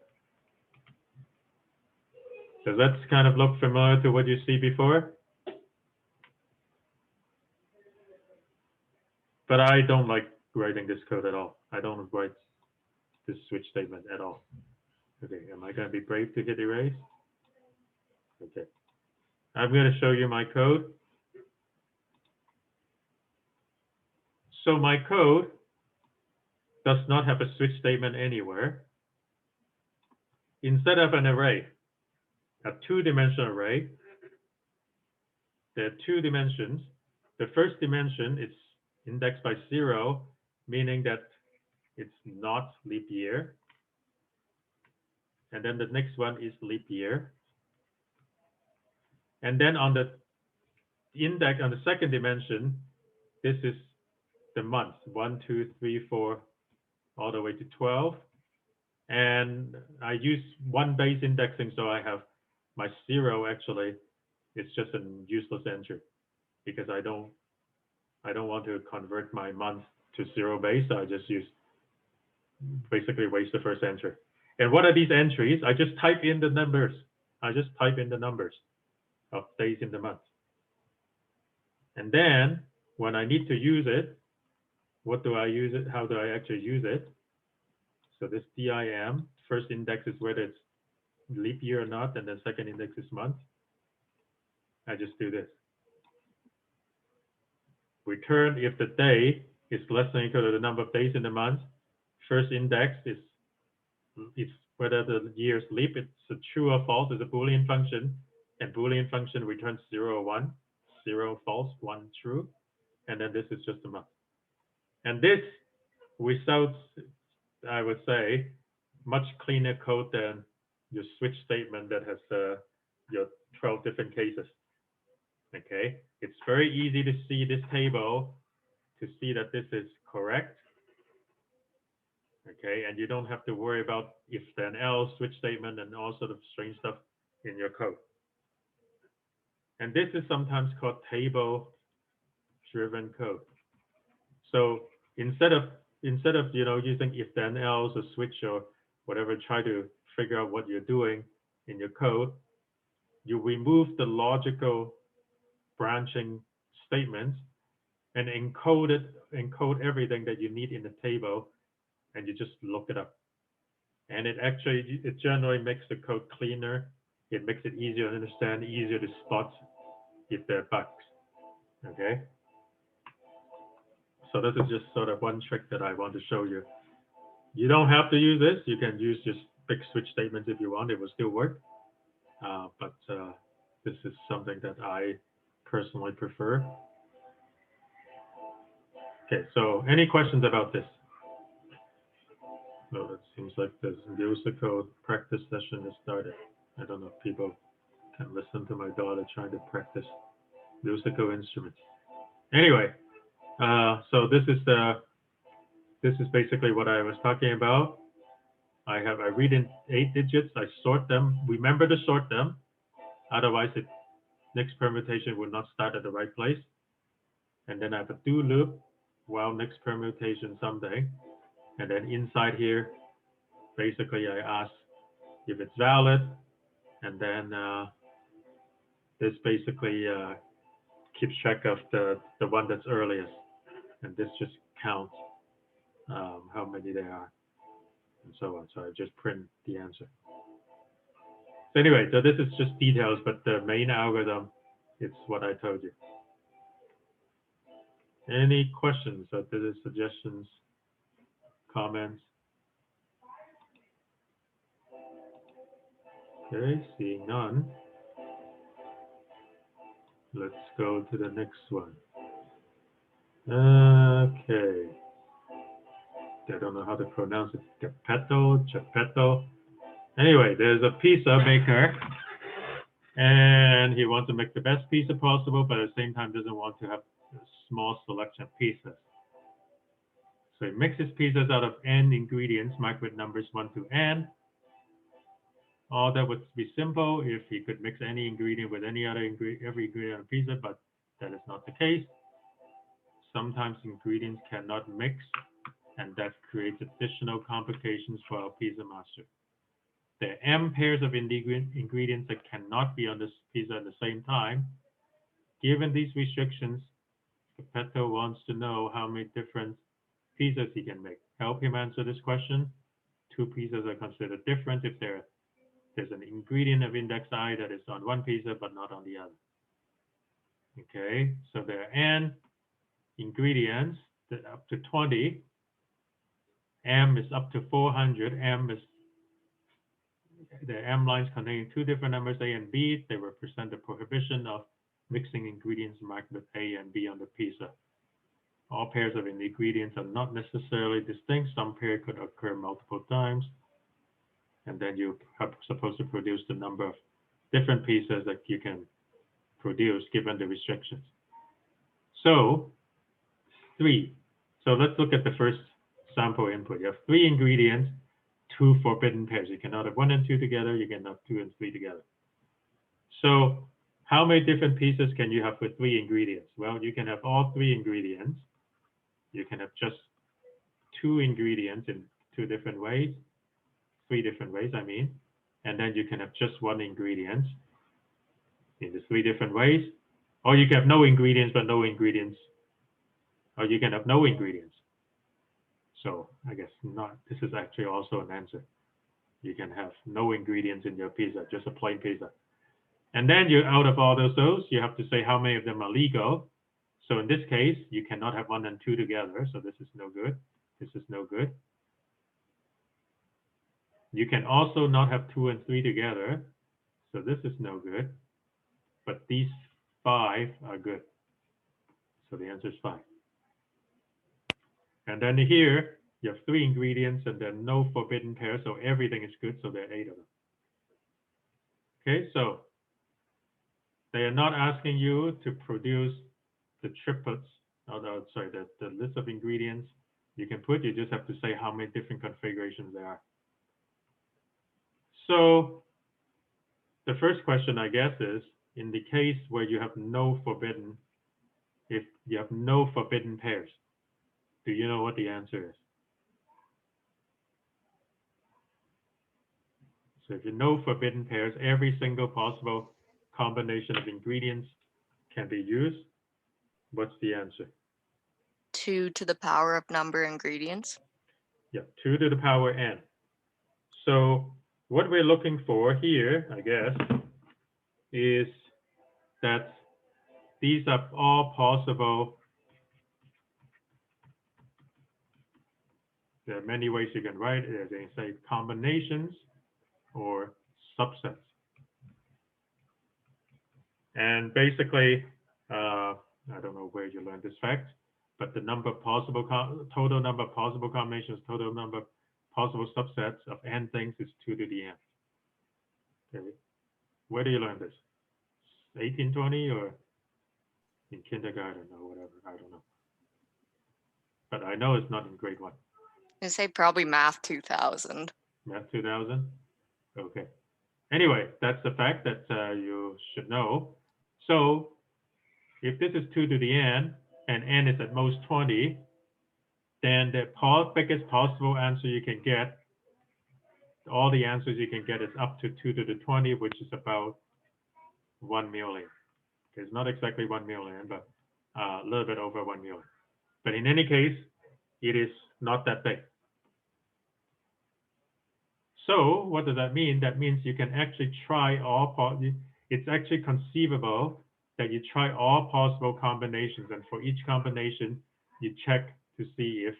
Does that kind of look familiar to what you see before? But I don't like writing this code at all. I don't write this switch statement at all. Okay, am I going to be brave to hit erase? Okay. I'm going to show you my code. So my code does not have a switch statement anywhere. Instead of an array, a 2-dimensional array, there are 2 dimensions. The first dimension is indexed by 0, meaning that it's not leap year. And then the next one is leap year. And then on the index, on the second dimension, this is the month, 1, 2, 3, 4, all the way to 12. And I use 1 base indexing, so I have my 0 actually, it's just a useless entry. because I don't want to convert my month to zero base. So I just use basically waste the first entry. And what are these entries? I just type in the numbers. I just type in the numbers of days in the month. And then when I need to use it, what do I use it? How do I actually use it? So this DIM, first index is whether it's leap year or not, and then second index is month. I just do this. Return if the day is less than or equal to the number of days in the month. First index is whether the year is leap. It's a true or false. It's a Boolean function, and Boolean function returns 0 or 1. 0 false, 1 true, and then this is just a month. And this results, I would say, much cleaner code than your switch statement that has your 12 different cases. Okay, it's very easy to see this table, to see that this is correct. Okay, and you don't have to worry about if then else, switch statement, and all sort of strange stuff in your code. And this is sometimes called table-driven code. So instead of using if then else or switch or whatever, try to figure out what you're doing in your code, you remove the logical branching statements and encode everything that you need in the table, and you just look it up. And it generally makes the code cleaner. It makes it easier to understand, easier to spot if there are bugs. Okay. So this is just sort of one trick that I want to show you. You don't have to use this. You can use just big switch statements if you want. It will still work. But this is something that I personally prefer. Okay, so any questions about this? So it seems like the musical practice session has started. I don't know if people can listen to my daughter trying to practice musical instruments. Anyway, so this is basically what I was talking about. I read in 8 digits. I sort them. Remember to sort them. Otherwise, the next permutation will not start at the right place. And then I have a do loop while next permutation someday. And then inside here, basically I ask if it's valid. And then this basically keeps track of the one that's earliest. And this just counts how many there are and so on. So I just print the answer. So anyway, so this is just details, but the main algorithm, it's what I told you. Any questions or suggestions, comments? Okay, seeing none. Let's go to the next one. Okay. I don't know how to pronounce it. Geppetto. Anyway, there's a pizza maker, and he wants to make the best pizza possible, but at the same time doesn't want to have a small selection of pizzas. So he mixes pizzas out of n ingredients marked with numbers 1 to n. All that would be simple if he could mix any ingredient with any other every ingredient on pizza, but that is not the case. Sometimes ingredients cannot mix, and that creates additional complications for our pizza master. There are m pairs of ingredients that cannot be on this pizza at the same time. Given these restrictions, Geppetto wants to know how many different pizzas he can make. Help him answer this question. 2 pizzas are considered different if there's an ingredient of index I that is on one pizza but not on the other. Okay, so there are n ingredients that up to 20. M is up to 400. The M lines containing 2 different numbers A and B. They represent the prohibition of mixing ingredients marked with A and B on the pizza. All pairs of ingredients are not necessarily distinct. Some pair could occur multiple times. And then you are supposed to produce the number of different pizzas that you can produce given the restrictions. So 3. So let's look at the first sample input. You have 3 ingredients, 2 forbidden pairs. You cannot have 1 and 2 together. You cannot have 2 and 3 together. So how many different pieces can you have with 3 ingredients? Well, you can have all 3 ingredients. You can have just 2 ingredients in 2 different ways, 3 different ways, I mean. And then you can have just 1 ingredient in the 3 different ways. Or you can have no ingredients, but no ingredients. Or you can have no ingredients. So I guess not. This is actually also an answer. You can have no ingredients in your pizza, just a plain pizza. And then you, out of all those, you have to say how many of them are legal. So in this case, you cannot have 1 and 2 together. So this is no good. This is no good. You can also not have 2 and 3 together. So this is no good. But these 5 are good. So the answer is 5. And then here, you have 3 ingredients and there are no forbidden pairs. So everything is good. So there are 8 of them. Okay, so they are not asking you to produce the triplets, sorry, the list of ingredients you can put. You just have to say how many different configurations there are. So the first question, I guess, is in the case where you have no forbidden, if you have no forbidden pairs, do you know what the answer is? So if you know forbidden pairs, every single possible combination of ingredients can be used. What's the answer? 2 to the power of number ingredients. Yeah, 2 to the power n. So what we're looking for here, I guess, is that these are all possible. There are many ways you can write it. They say combinations or subsets. And basically, I don't know where you learned this fact, but the number of possible total number of possible combinations, total number of possible subsets of n things is 2 to the n. Okay, where do you learn this? 1820 or in kindergarten or whatever? I don't know. But I know it's not in grade 1. I say probably Math 2000. Math 2000? Okay. Anyway, that's the fact that you should know. So if this is 2 to the n and n is at most 20, then the biggest possible answer you can get, all the answers you can get is up to 2 to the 20, which is about 1 million. Okay, it's not exactly 1 million, but a little bit over 1 million. But in any case, it is not that big. So what does that mean? That means you can actually try all, it's actually conceivable that you try all possible combinations, and for each combination, you check to see if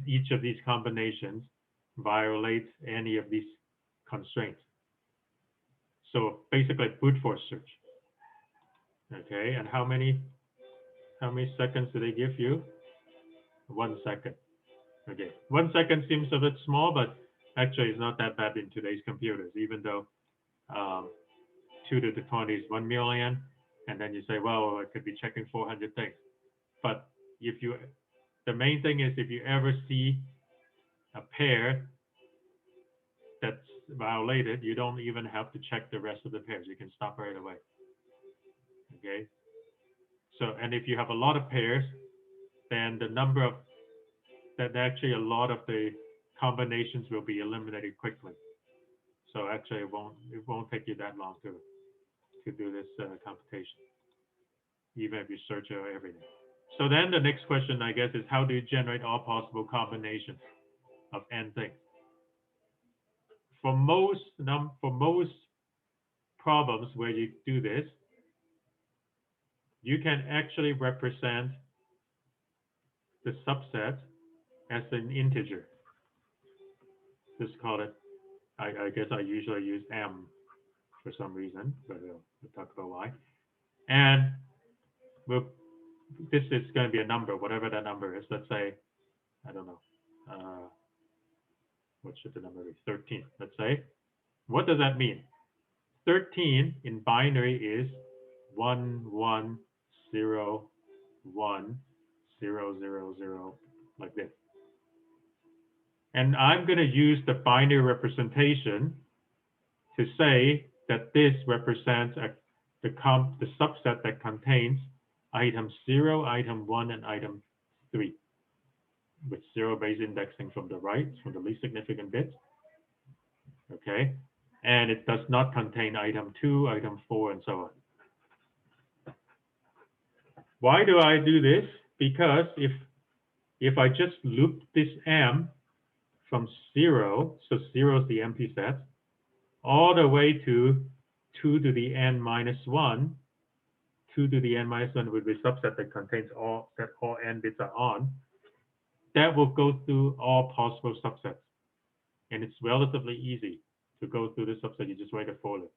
each of these combinations violates any of these constraints. So basically brute force search. Okay, and how many seconds do they give you? 1 second. Okay, 1 second seems a bit small, but actually it's not that bad in today's computers, even though 2 to the 20 is 1 million, and then you say, well, I could be checking 400 things. But if you, the main thing is if you ever see a pair that's violated, you don't even have to check the rest of the pairs. You can stop right away. Okay. So, and if you have a lot of pairs, then the number of, that actually a lot of the combinations will be eliminated quickly. So actually it won't take you that long to do this computation, even if you search everything. So then the next question, I guess, is how do you generate all possible combinations of n things? For most problems where you do this, you can actually represent the subset as an integer. Just call it, I guess I usually use m for some reason, but we'll talk about why. And this is going to be a number, whatever that number is. Let's say, I don't know, what should the number be? 13, let's say. What does that mean? 13 in binary is 1, 1, 0, 1, 0, 0, 0, like this. And I'm going to use the binary representation to say that this represents the subset that contains item 0, item 1, and item 3, with zero base indexing from the right, from the least significant bit. Okay, and it does not contain item 2, item 4, and so on. Why do I do this? Because if I just loop this M from 0, so 0 is the empty set, all the way to 2 to the n minus 1, 2 to the n minus 1 would be a subset that contains all n bits are on, that will go through all possible subsets. And it's relatively easy to go through the subset. You just write a for loop.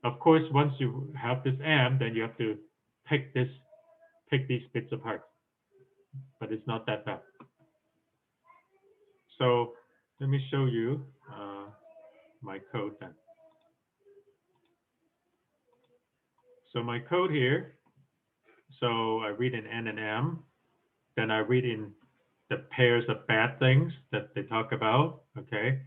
Of course, once you have this M, then you have to pick these bits apart. But it's not that bad. So let me show you my code then. So my code here, so I read in N and M, then I read in the pairs of bad things that they talk about, okay?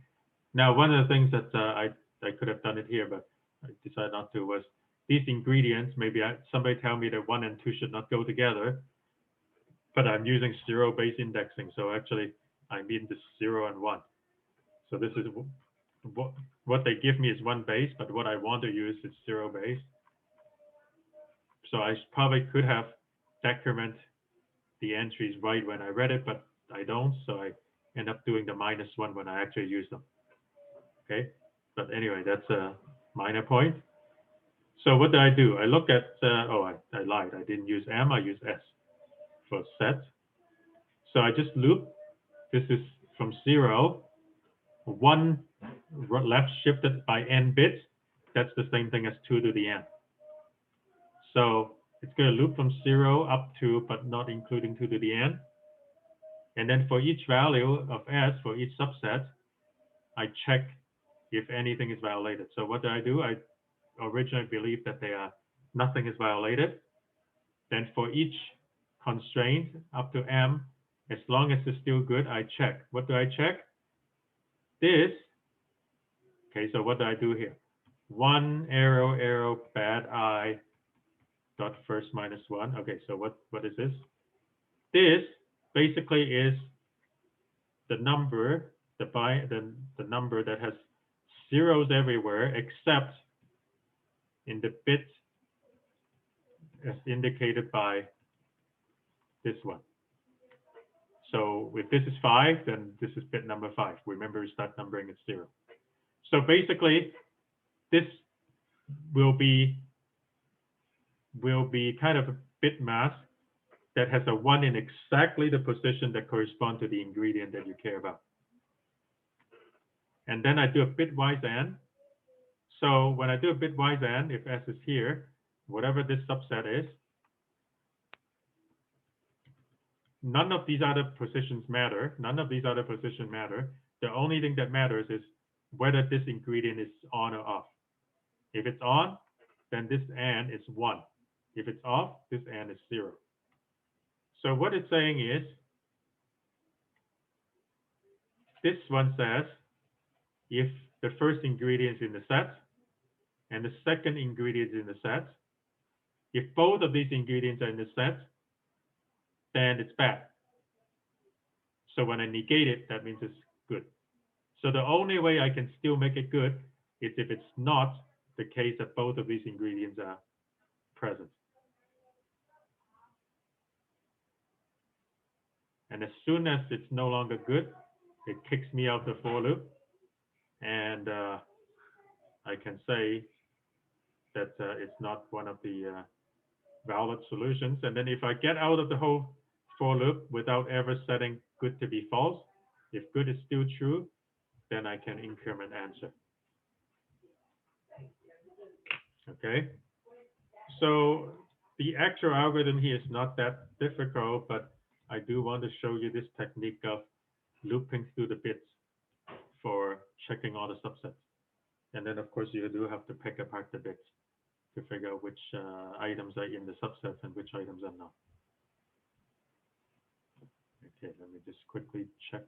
Now, one of the things that I could have done it here, but I decided not to, was these ingredients, maybe somebody tell me that 1 and 2 should not go together, but I'm using 0 base indexing, so actually I mean this 0 and 1. So this is what they give me is 1 base, but what I want to use is 0 base. So I probably could have decrement the entries right when I read it, but I don't, so I end up doing the -1 when I actually use them. Okay, but anyway, that's a minor point. So what did I do? I look at, I lied, I didn't use M, I used S for set. So I just loop, this is from 0, 1 left shifted by n bits, that's the same thing as 2 to the n. So it's going to loop from 0 up to, but not including 2 to the n. And then for each value of S, for each subset, I check if anything is violated. So what do? I originally believed that nothing is violated. Then for each constraint up to M, as long as it's still good, I check. What do I check? This. Okay, so what do I do here? 1 arrow bad I dot first -1. Okay, so what is this? This basically is the number, the number that has zeros everywhere except in the bit as indicated by this one. So if this is 5, then this is bit number 5. Remember, start numbering at 0. So basically, this will be kind of a bit mask that has a 1 in exactly the position that corresponds to the ingredient that you care about. And then I do a bitwise AND. So when I do a bitwise AND, if S is here, whatever this subset is, none of these other positions matter. None of these other positions matter. The only thing that matters is whether this ingredient is on or off. If it's on, then this AND is 1. If it's off, this AND is 0. So what it's saying is, this one says, if the first ingredient is in the set, and the second ingredient is in the set, if both of these ingredients are in the set, then it's bad. So when I negate it, that means it's good. So the only way I can still make it good is if it's not the case that both of these ingredients are present. And as soon as it's no longer good, it kicks me out the for loop. And I can say that it's not one of the valid solutions. And then if I get out of the whole for loop without ever setting good to be false, if good is still true, then I can increment answer. Okay. So the actual algorithm here is not that difficult, but I do want to show you this technique of looping through the bits for checking all the subsets. And then, of course, you do have to pick apart the bits to figure out which items are in the subsets and which items are not. Okay, let me just quickly check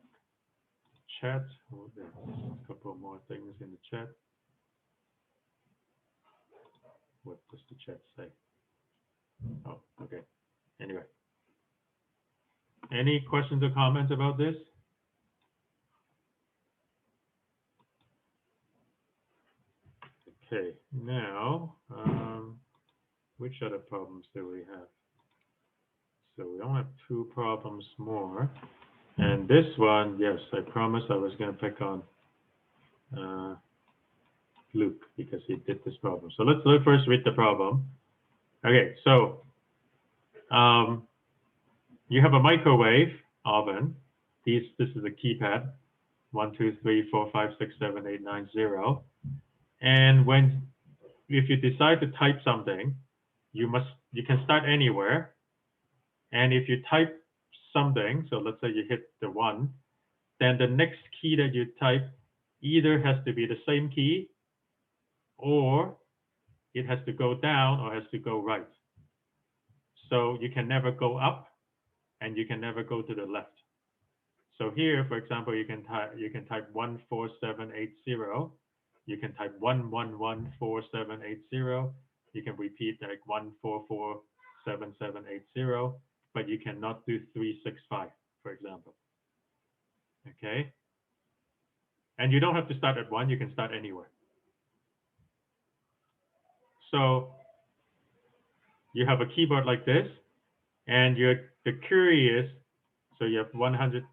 the chat. Oh, there's a couple more things in the chat. What does the chat say? Oh, okay. Anyway. Any questions or comments about this? Okay, now, which other problems do we have? So we only have 2 problems more. And this one, yes, I promised I was going to pick on Luke because he did this problem. So let's first read the problem. Okay, so you have a microwave oven. This is a keypad. 1, 2, 3, 4, 5, 6, 7, 8, 9, 0. And if you decide to type something, you can start anywhere. And if you type something, so let's say you hit the 1, then the next key that you type either has to be the same key, or it has to go down or has to go right. So you can never go up and you can never go to the left. So here, for example, you can type 14780. You can type 1114780. You can repeat like 1447780, but you cannot do 365, for example. Okay. And you don't have to start at 1, you can start anywhere. So you have a keyboard like this, and the query is, so you have 200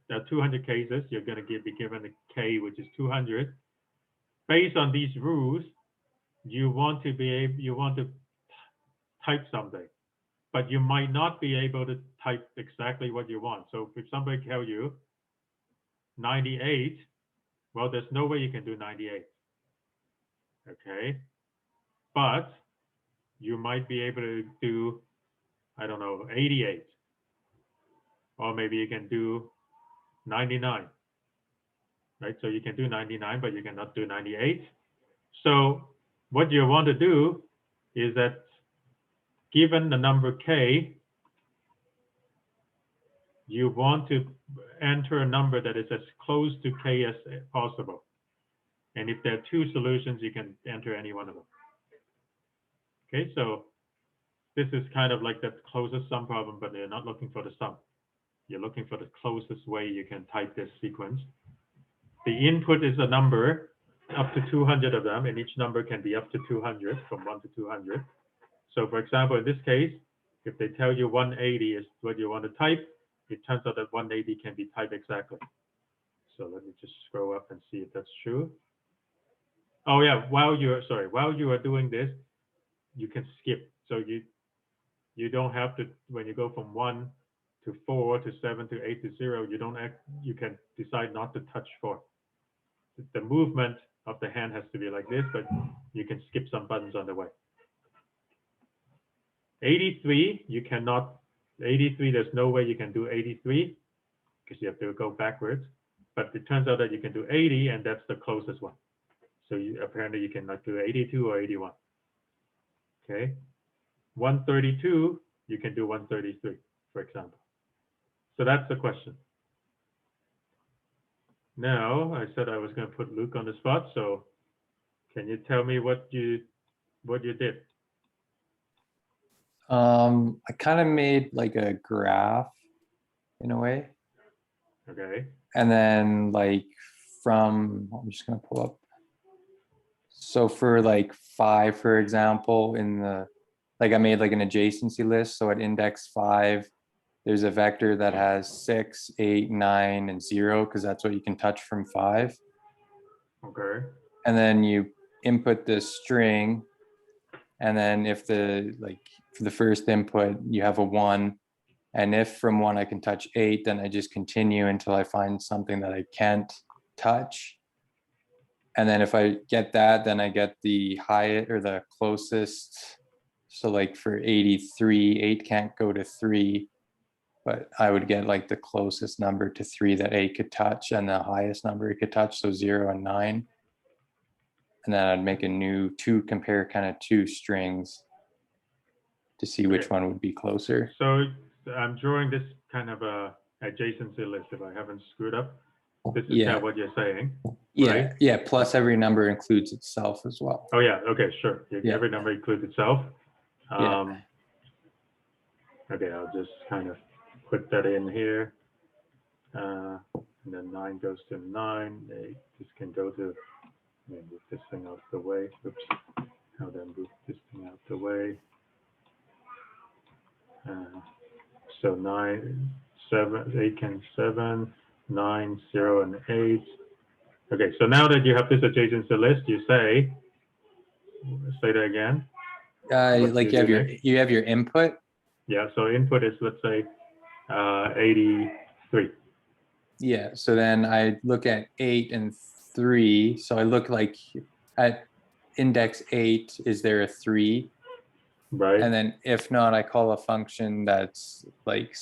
cases, you're going to be given a K, which is 200. Based on these rules, you want to type something, but you might not be able to type exactly what you want. So if somebody tells you 98, well, there's no way you can do 98. Okay, but you might be able to do, I don't know, 88. Or maybe you can do 99, right? So you can do 99, but you cannot do 98. So what you want to do is that given the number K, you want to enter a number that is as close to K as possible. And if there are 2 solutions, you can enter any one of them. Okay, so this is kind of like the closest sum problem, but you're not looking for the sum. You're looking for the closest way you can type this sequence. The input is a number, up to 200 of them, and each number can be up to 200, from 1 to 200. So for example, in this case, if they tell you 180 is what you want to type, it turns out that 180 can be typed exactly. So let me just scroll up and see if that's true. Oh yeah, while you are doing this, you can skip. So you don't have to, when you go from 1 to 4 to 7 to 8 to 0, you can decide not to touch 4. The movement of the hand has to be like this, but you can skip some buttons on the way. 83, you cannot, 83, there's no way you can do 83 because you have to go backwards. But it turns out that you can do 80, and that's the closest one. So apparently you cannot do 82 or 81. Okay. 132, you can do 133, for example. So that's the question. Now, I said I was going to put Luke on the spot, so can you tell me what you did? I kind of made like a graph in a way. Okay. And then like I'm just gonna pull up. So for like 5, for example, I made like an adjacency list. So at index 5, there's a vector that has 6, 8, 9, and 0, because that's what you can touch from 5. Okay. And then you input this string. And then if for the first input, you have a 1. And if from 1 I can touch 8, then I just continue until I find something that I can't touch. And then if I get that, then I get the highest or the closest. So like for 83, 8 can't go to 3, but I would get like the closest number to 3 that 8 could touch, and the highest number it could touch, so 0 and 9. And then I'd make a new compare kind of 2 strings to see which Okay. one would be closer. So I'm drawing this kind of a adjacency list, if I haven't screwed up. This is kind of what you're saying. Yeah, right? yeah, plus every number includes itself as well. Oh, yeah, okay, sure. Yeah. Every number includes itself. Yeah. Okay, I'll just kind of put that in here. And then 9 goes to 9. 8, this can go to, let me move this thing out the way. Oops. I'll then move this thing out the way. So 9, 7, 8 can 7, 9, 0, and 8. Okay, so now that you have this adjacency list, you say that again. What Like do you do next? you have your input. Yeah, so input is, let's say, 83. Yeah, so then I look at 8 and 3. So I look like at index 8, is there a 3? Right? And then if not, I call a function that's like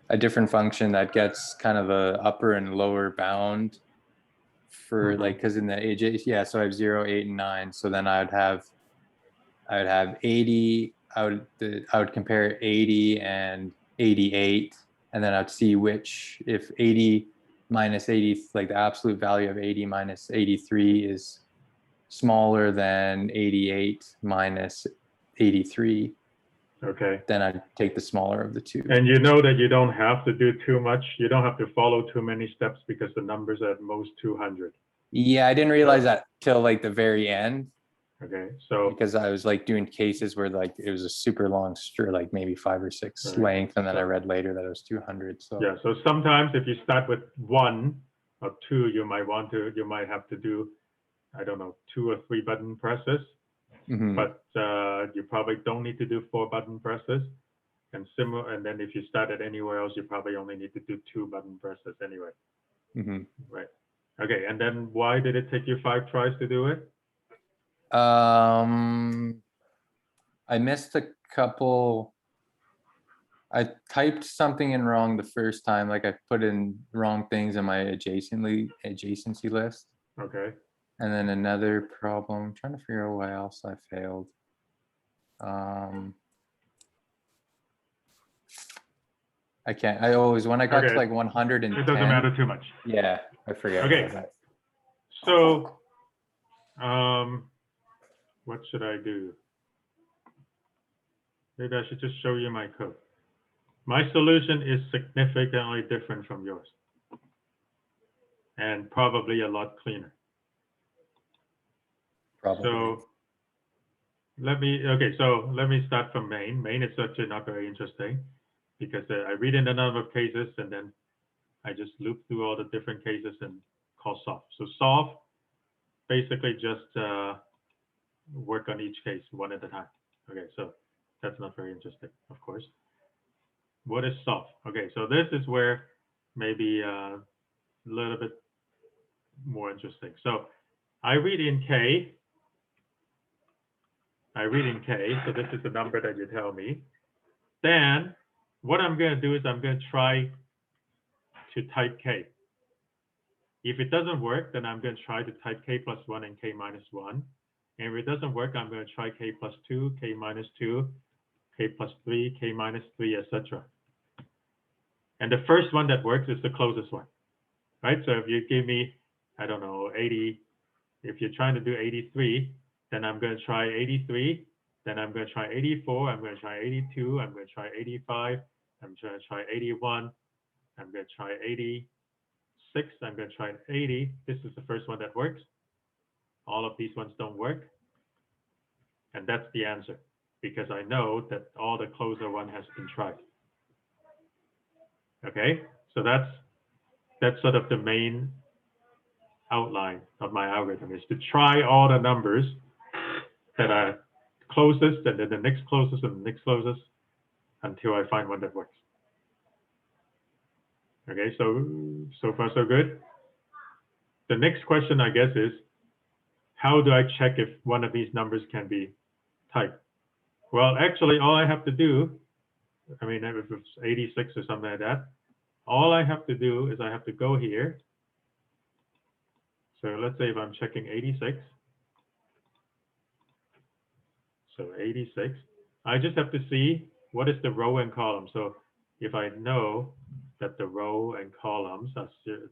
a different function that gets kind of a upper and lower bound for Mhm. like, because in the AJ, yeah, so I have 0, 8, and 9. So then I would have 80. I would compare 80 and 88, and then I'd see which, if 80 minus 80, like the absolute value of 80 minus 83 is smaller than 88 minus 83, Okay. then I'd take the smaller of the two. And you know that you don't have to do too much. You don't have to follow too many steps because the number's at most 200. Yeah, I didn't realize that till like the very end, Okay, so because I was like doing cases where like it was a super long string, like maybe 5 or 6 Right. length, and then I So- read later that it was 200. So yeah, so sometimes if you start with 1 or 2, you might have to do, I don't know, 2 or 3 button presses, mhm. but you probably don't need to do 4 button presses. And then if you start at anywhere else, you probably only need to do 2 button presses anyway. Mhm. Right. Okay, and then why did it take you 5 tries to do it? I missed a couple. I typed something in wrong the first time, like I put in wrong things in my adjacency list. Okay. And then another problem, I'm trying to figure out why else I failed. I can't, when I got Okay. to like 110. It doesn't matter too much. Yeah, I forget. Okay. about that. So, what should I do? Maybe I should just show you my code. My solution is significantly different from yours, and probably a lot cleaner. Probably. So let me start from main. Main is actually not very interesting because I read in a number of cases and then I just loop through all the different cases and call solve. So solve basically just work on each case one at a time. Okay, so that's not very interesting, of course. What is solve? Okay, so this is where maybe a little bit more interesting. So I read in K, so this is the number that you tell me. Then what I'm going to do is I'm going to try to type K. If it doesn't work, then I'm going to try to type K plus 1 and K minus 1. And if it doesn't work, I'm going to try K plus 2, K minus 2, K plus 3, K minus 3, etc. And the first one that works is the closest one, right? So if you give me, I don't know, 80, if you're trying to do 83, then I'm going to try 83, then I'm going to try 84, I'm going to try 82, I'm going to try 85, I'm going to try 81, I'm going to try 86, I'm going to try 80. This is the first one that works. All of these ones don't work. And that's the answer, because I know that all the closer one has been tried. Okay, so that's sort of the main outline of my algorithm, is to try all the numbers that are closest and then the next closest and the next closest until I find one that works. Okay, so far so good. The next question, I guess, is how do I check if one of these numbers can be typed? Well, actually, all I have to do, I mean, if it's 86 or something like that, all I have to do is I have to go here. So let's say if I'm checking 86, so 86, I just have to see what is the row and column. So if I know that the row and columns are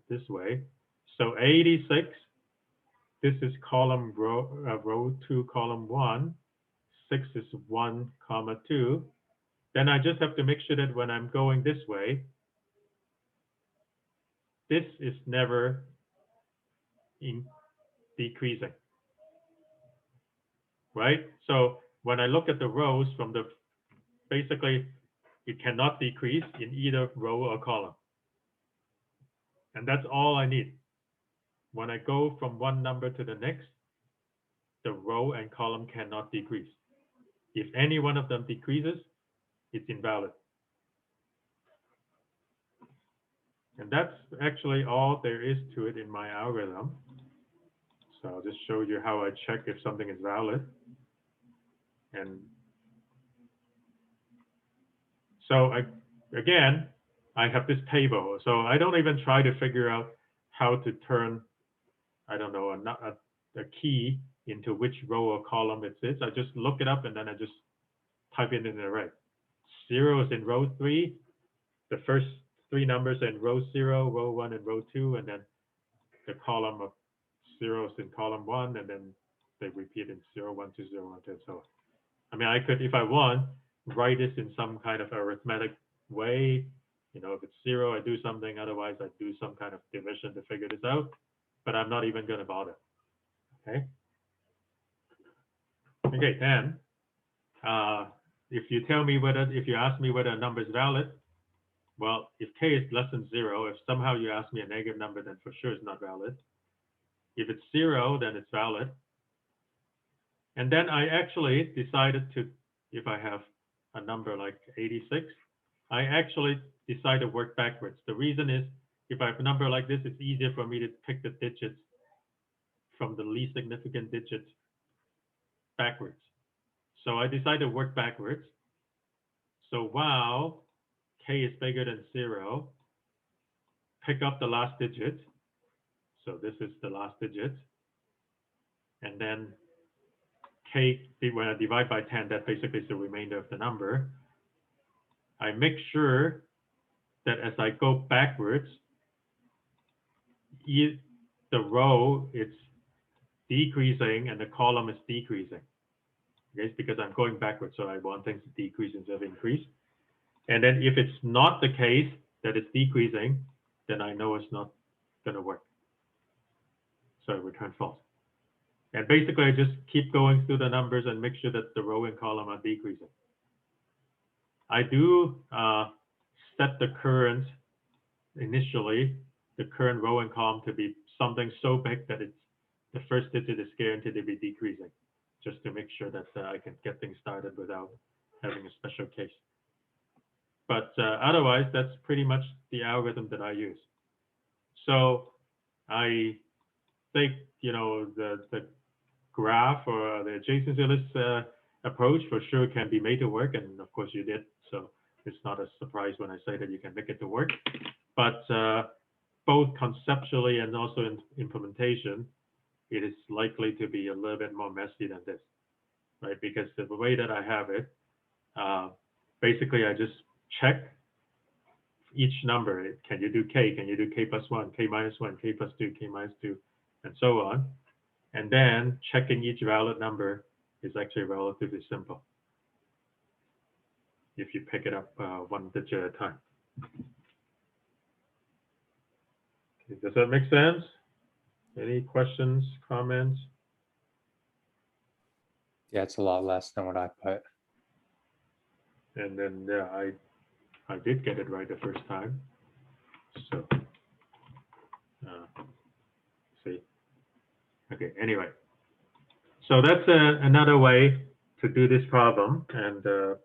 this way, so 86 this is column row 2, column 1. 6 is 1, comma 2. Then I just have to make sure that when I'm going this way, this is never decreasing, right? So when I look at the rows from the, basically, it cannot decrease in either row or column. And that's all I need. When I go from one number to the next, the row and column cannot decrease. If any one of them decreases, it's invalid. And that's actually all there is to it in my algorithm. So I'll just show you how I check if something is valid. And so again, I have this table. So I don't even try to figure out how to turn, I don't know, a key into which row or column it is. I just look it up and then I just type it in the array. 0 is in row 3. The first 3 numbers are in row 0, row 1, and row 2, and then the column of 0 is in column 1, and then they repeat in 0, 1, 2, 0, 1, 2, and so on. I mean, I could, if I want, write this in some kind of arithmetic way. You know, if it's 0, I do something. Otherwise, I do some kind of division to figure this out. But I'm not even going to bother. Okay. Okay, then, if you tell me whether, if you ask me whether a number is valid, well, if k is less than 0, if somehow you ask me a negative number, then for sure it's not valid. If it's 0, then it's valid. And then I actually decided to, if I have a number like 86, I actually decide to work backwards. The reason is, if I have a number like this, it's easier for me to pick the digits from the least significant digit backwards. So I decide to work backwards. So while k is bigger than 0, pick up the last digit. So this is the last digit. And then k, when I divide by 10, that basically is the remainder of the number. I make sure that as I go backwards, the row is decreasing and the column is decreasing. Okay, because I'm going backwards, so I want things to decrease instead of increase. And then if it's not the case that it's decreasing, then I know it's not going to work. So I return false. And basically, I just keep going through the numbers and make sure that the row and column are decreasing. I do set the current, initially, the current row and column to be something so big that it's the first digit is guaranteed to be decreasing, just to make sure that I can get things started without having a special case. But otherwise, that's pretty much the algorithm that I use. So I think, you know, the graph or the adjacency list approach for sure can be made to work. And of course you did. So it's not a surprise when I say that you can make it to work. But both conceptually and also in implementation, it is likely to be a little bit more messy than this, right? Because the way that I have it, basically I just check each number. Can you do k? Can you do k plus 1, k minus 1, k plus 2, k minus 2, and so on. And then checking each valid number is actually relatively simple if you pick it up one digit at a time. Okay, does that make sense? Any questions, comments? Yeah, it's a lot less than what I put. And then yeah, I did get it right the first time. So see. Okay, anyway. So that's another way to do this problem, and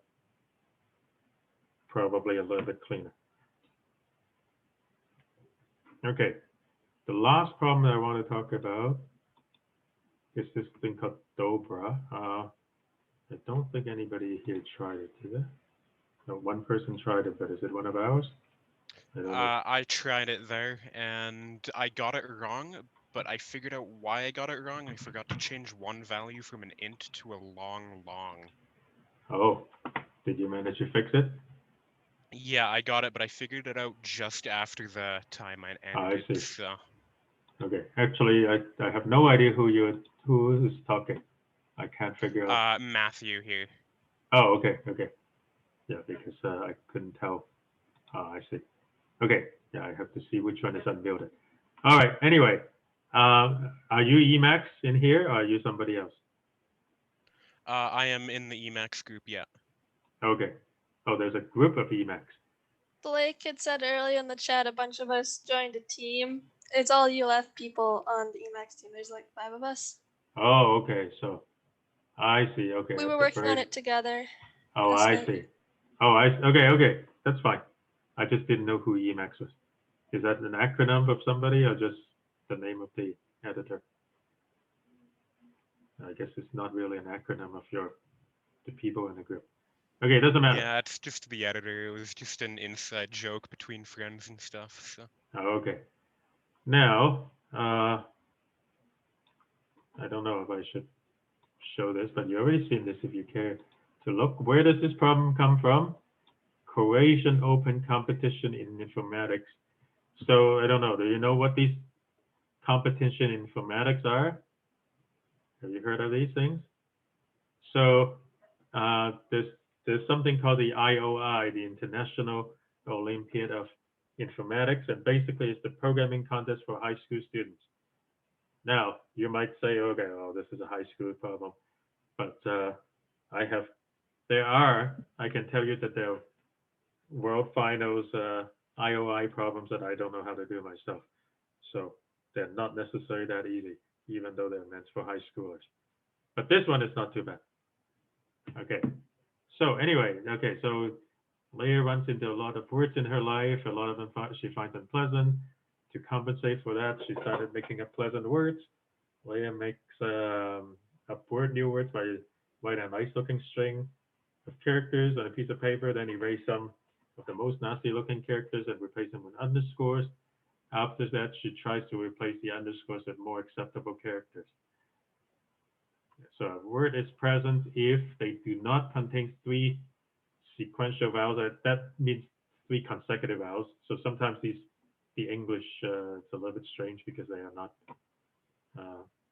probably a little bit cleaner. Okay, the last problem that I want to talk about is this thing called Dobra. I don't think anybody here tried it, did they? No, one person tried it, but is it one of ours? I don't know. I tried it there and I got it wrong, but I figured out why I got it wrong. I forgot to change one value from an int to a long. Oh, did you manage to fix it? Yeah, I got it, but I figured it out just after the time I ended. see. So. Okay, actually, I have no idea who is talking. I can't figure out. Matthew here. Oh, okay, okay. Yeah, because I couldn't tell. I see. Okay, yeah, I have to see which one is unmuted. All right, anyway, are you Emacs in here or are you somebody else? I am in the Emacs group, yeah. Okay. Oh, there's a group of Emacs. Blake had said earlier in the chat, a bunch of us joined a team. It's all UF people on the Emacs team. There's like 5 of us. Oh, okay, so I see. Okay, We at were the working on very. it together. Oh, last I night. see. Oh, okay, okay, that's fine. I just didn't know who Emacs was. Is that an acronym of somebody or just the name of the editor? I guess it's not really an acronym of the people in the group. Okay, it doesn't matter. Yeah, it's just the editor. It was just an inside joke between friends and stuff. So. Oh, okay. Now, I don't know if I should show this, but you already seen this if you care to look. Where does this problem come from? Croatian Open Competition in Informatics. So I don't know. Do you know what these competition in informatics are? Have you heard of these things? So there's something called the IOI, the International Olympiad of Informatics, and basically it's the programming contest for high school students. Now you might say, okay, well, this is a high school problem, but I can tell you that there are world finals IOI problems that I don't know how to do myself. So they're not necessarily that easy, even though they're meant for high schoolers. But this one is not too bad. Okay. So anyway, okay, so Leah runs into a lot of words in her life. A lot of them she finds unpleasant. To compensate for that, she started making up pleasant words. Leah makes up new words by writing a nice-looking string of characters on a piece of paper, then erase some of the most nasty-looking characters and replace them with underscores. After that, she tries to replace the underscores with more acceptable characters. So a word is present if they do not contain 3 sequential vowels. That means 3 consecutive vowels. So sometimes the English, it's a little bit strange because they are not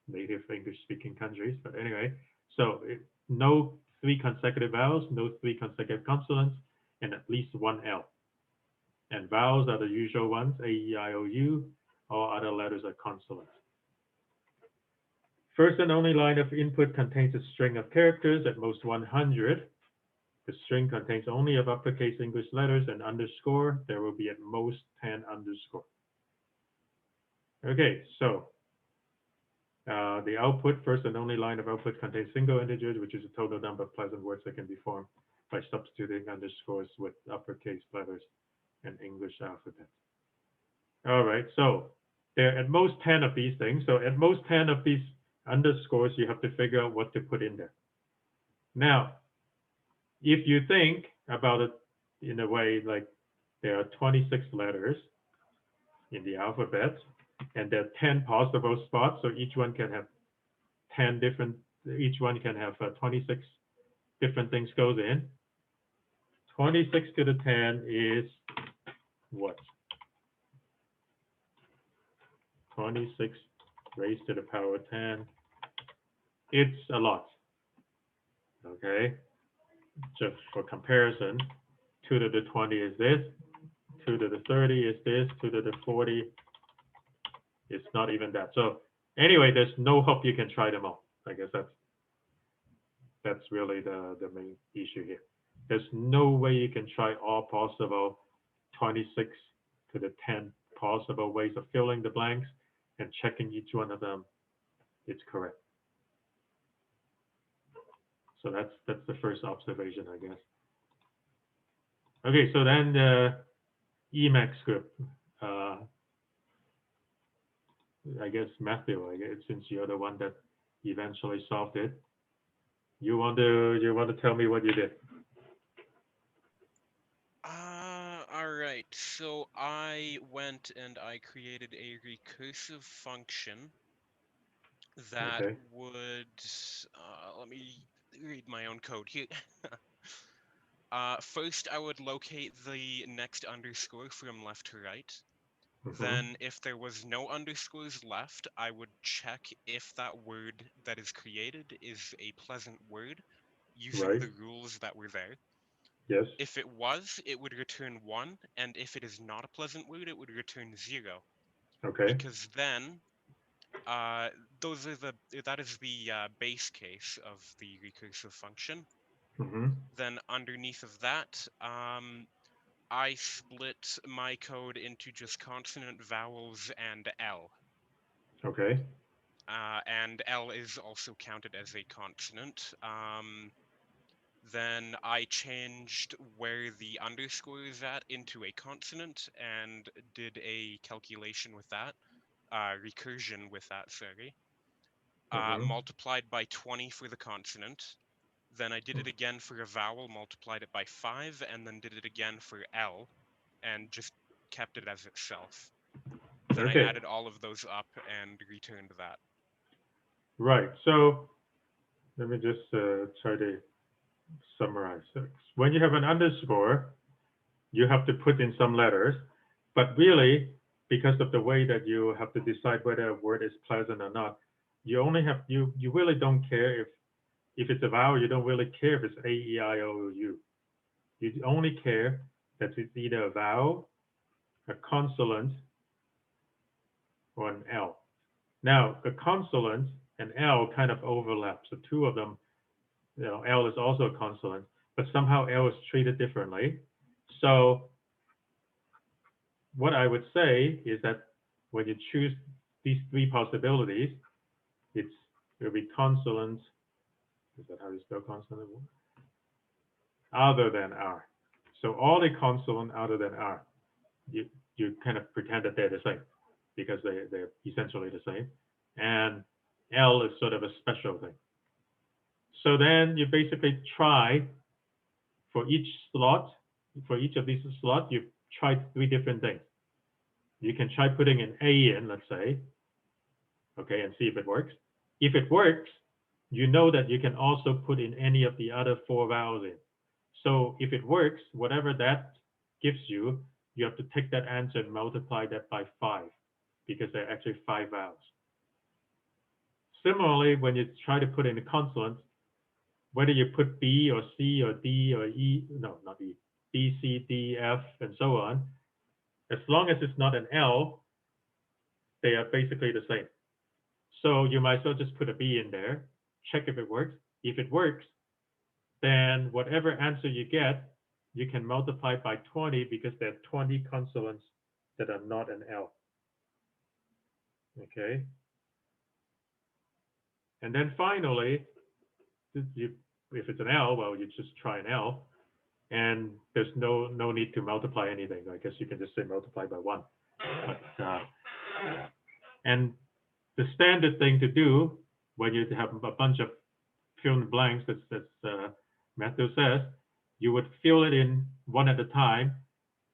native English-speaking countries. But anyway, so no 3 consecutive vowels, no 3 consecutive consonants, and at least 1 L. And vowels are the usual ones, A, E, I, O, U. All other letters are consonants. First and only line of input contains a string of characters, at most 100. The string contains only of uppercase English letters and underscore. There will be at most 10 underscore. Okay, so the output, first and only line of output contains single integers, which is a total number of pleasant words that can be formed by substituting underscores with uppercase letters and English alphabet. All right, so there are at most 10 of these things. So at most 10 of these underscores, you have to figure out what to put in there. Now, if you think about it in a way like there are 26 letters in the alphabet, and there are 10 possible spots, so each one can have 10 different, each one can have 26 different things goes in. 26 to the 10 is what? 26 raised to the power of 10. It's a lot. Okay, just for comparison, 2 to the 20 is this, 2 to the 30 is this, 2 to the 40 is not even that. So anyway, there's no hope you can try them all. I guess that's really the main issue here. There's no way you can try all possible 26 to the 10 possible ways of filling the blanks and checking each one of them it's correct. So that's the first observation, I guess. Okay, so then the Emacs script. I guess Matthew, since you're the one that eventually solved it, you want to tell me what you did? All right. So I went and I created a recursive function that Okay. would, let me read my own code here. First, I would locate the next underscore from left to right. Mhm. Then if there was no underscores left, I would check if that word that is created is a pleasant word using Right. the rules that were there. Yes. If it was, it would return 1, and if it is not a pleasant word, it would return 0. Okay. Because then, that is the base case of the recursive function. Hmm. Then underneath of that, I split my code into just consonant, vowels, and L. Okay. And L is also counted as a consonant. Then I changed where the underscore is at into a consonant and did a calculation with that, recursion with that, sorry. Mhm. Multiplied by 20 for the consonant. Then I did it again for a vowel, multiplied it by 5, and then did it again for L, and just kept it as itself. Then I Okay. added all of those up and returned that. Right. So let me just try to summarize. So when you have an underscore, you have to put in some letters, but really, because of the way that you have to decide whether a word is pleasant or not, you only have you really don't care if it's a vowel. You don't really care if it's A, E, I, O, U. You only care that it's either a vowel, a consonant, or an L. Now, the consonant and L kind of overlap. So two of them, L is also a consonant, but somehow L is treated differently. So what I would say is that when you choose these three possibilities, it'll be consonant. Is that how you spell consonant? Other than R. So all the consonant other than R, you you kind of pretend that they're the same because they're essentially the same. And L is sort of a special thing. So then you basically try for each slot, for each of these slots, you try three different things. You can try putting an A in, let's say, okay, and see if it works. If it works, you know that you can also put in any of the other four vowels in. So if it works, whatever that gives you, you have to take that answer and multiply that by 5 because there are actually 5 vowels. Similarly, when you try to put in a consonant, whether you put B or C or D or E, no, not E, B, C, D, F, and so on, as long as it's not an L, they are basically the same. So you might as well just put a B in there, check if it works. If it works, then whatever answer you get, you can multiply by 20 because there are 20 consonants that are not an L. Okay. And then finally, if it's an L, well, you just try an L, and there's no need to multiply anything. I guess you can just say multiply by 1. But, and the standard thing to do when you have a bunch of fill in the blanks, as Matthew says, you would fill it in one at a time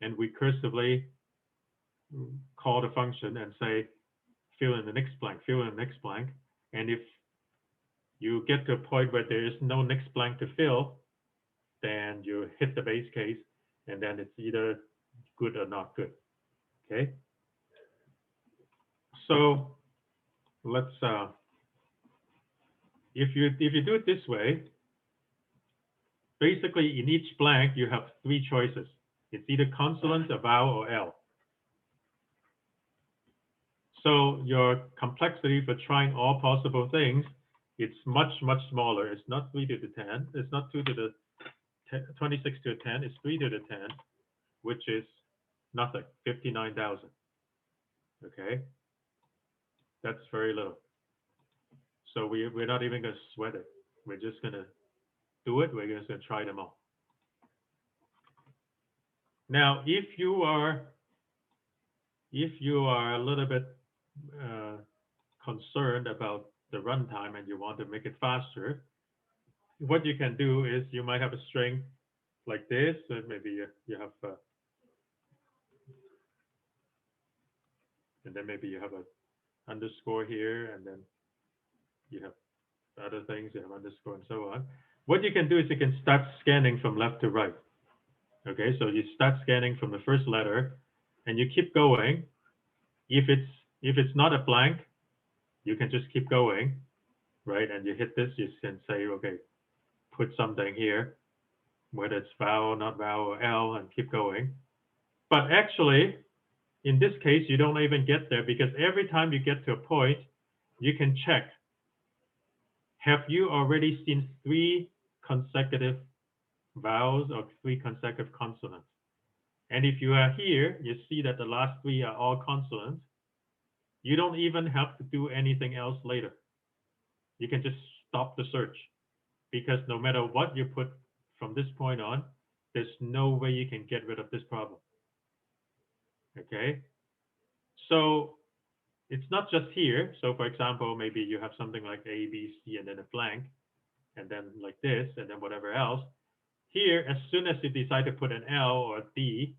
and recursively call the function and say, fill in the next blank, fill in the next blank. And if you get to a point where there is no next blank to fill, then you hit the base case, and then it's either good or not good. Okay. So let's if you do it this way, basically in each blank you have 3 choices. It's either consonant, a vowel, or L. So your complexity for trying all possible things, it's much smaller. It's not 3 to the 10. It's not 2 to the 26 to the 10. It's 3 to the 10, which is nothing. 59,000. Okay, that's very little. So we're not even going to sweat it. We're just going to do it. We're just going to try them all. Now, if you are a little bit concerned about the runtime and you want to make it faster, what you can do is you might have a string like this, and maybe you have, and then maybe you have an underscore here, and then you have other things, you have underscore and so on. What you can do is you can start scanning from left to right. Okay, so you start scanning from the first letter, and you keep going If it's not a blank, you can just keep going, right? And you hit this, you can say, okay, put something here, whether it's vowel, not vowel, or L, and keep going. But actually, in this case, you don't even get there, because every time you get to a point, you can check, have you already seen 3 consecutive vowels or 3 consecutive consonants? And if you are here, you see that the last 3 are all consonants. You don't even have to do anything else later. You can just stop the search, because no matter what you put from this point on, there's no way you can get rid of this problem. Okay? So it's not just here. So for example, maybe you have something like A, B, C, and then a blank, and then like this, and then whatever else. Here, as soon as you decide to put an L or a D,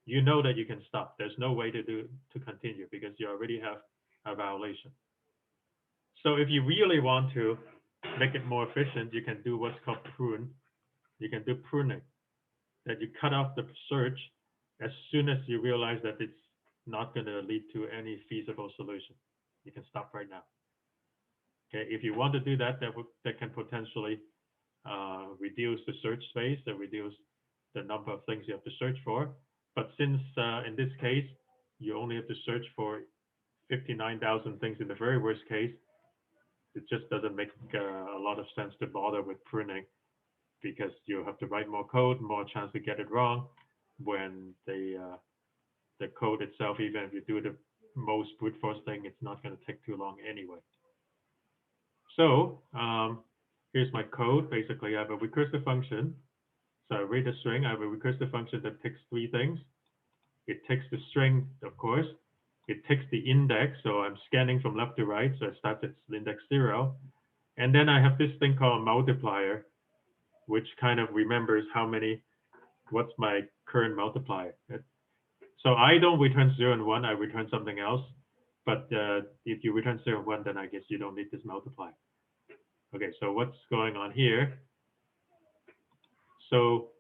you know that you can stop. There's no way to continue, because you already have a violation. So if you really want to make it more efficient, you can do what's called prune. You can do pruning, that you cut off the search as soon as you realize that it's not going to lead to any feasible solution. You can stop right now. Okay, if you want to do that, that can potentially reduce the search space and reduce the number of things you have to search for. But since in this case, you only have to search for 59,000 things in the very worst case, it just doesn't make a lot of sense to bother with pruning, because you have to write more code, more chance to get it wrong, when the code itself, even if you do the most brute force thing, it's not going to take too long anyway. So here's my code. Basically, I have a recursive function. So I read a string. I have a recursive function that takes 3 things. It takes the string, of course. It takes the index. So I'm scanning from left to right. So it starts at index 0. And then I have this thing called multiplier, which kind of remembers what's my current multiplier. So I don't return 0 and 1. I return something else. But if you return 0 and 1, then I guess you don't need this multiplier. Okay, so what's going on here? So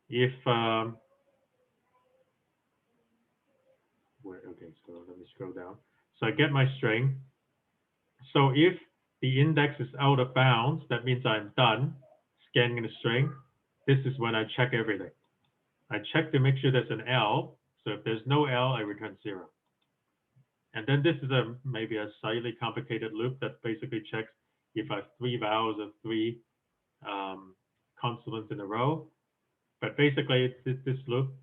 if okay, so let me scroll down. So I get my string. So if the index is out of bounds, that means I'm done scanning the string. This is when I check everything. I check to make sure there's an L. So if there's no L, I return 0. And then this is maybe a slightly complicated loop that basically checks if I have 3 vowels or 3 consonants in a row. But basically, this loop,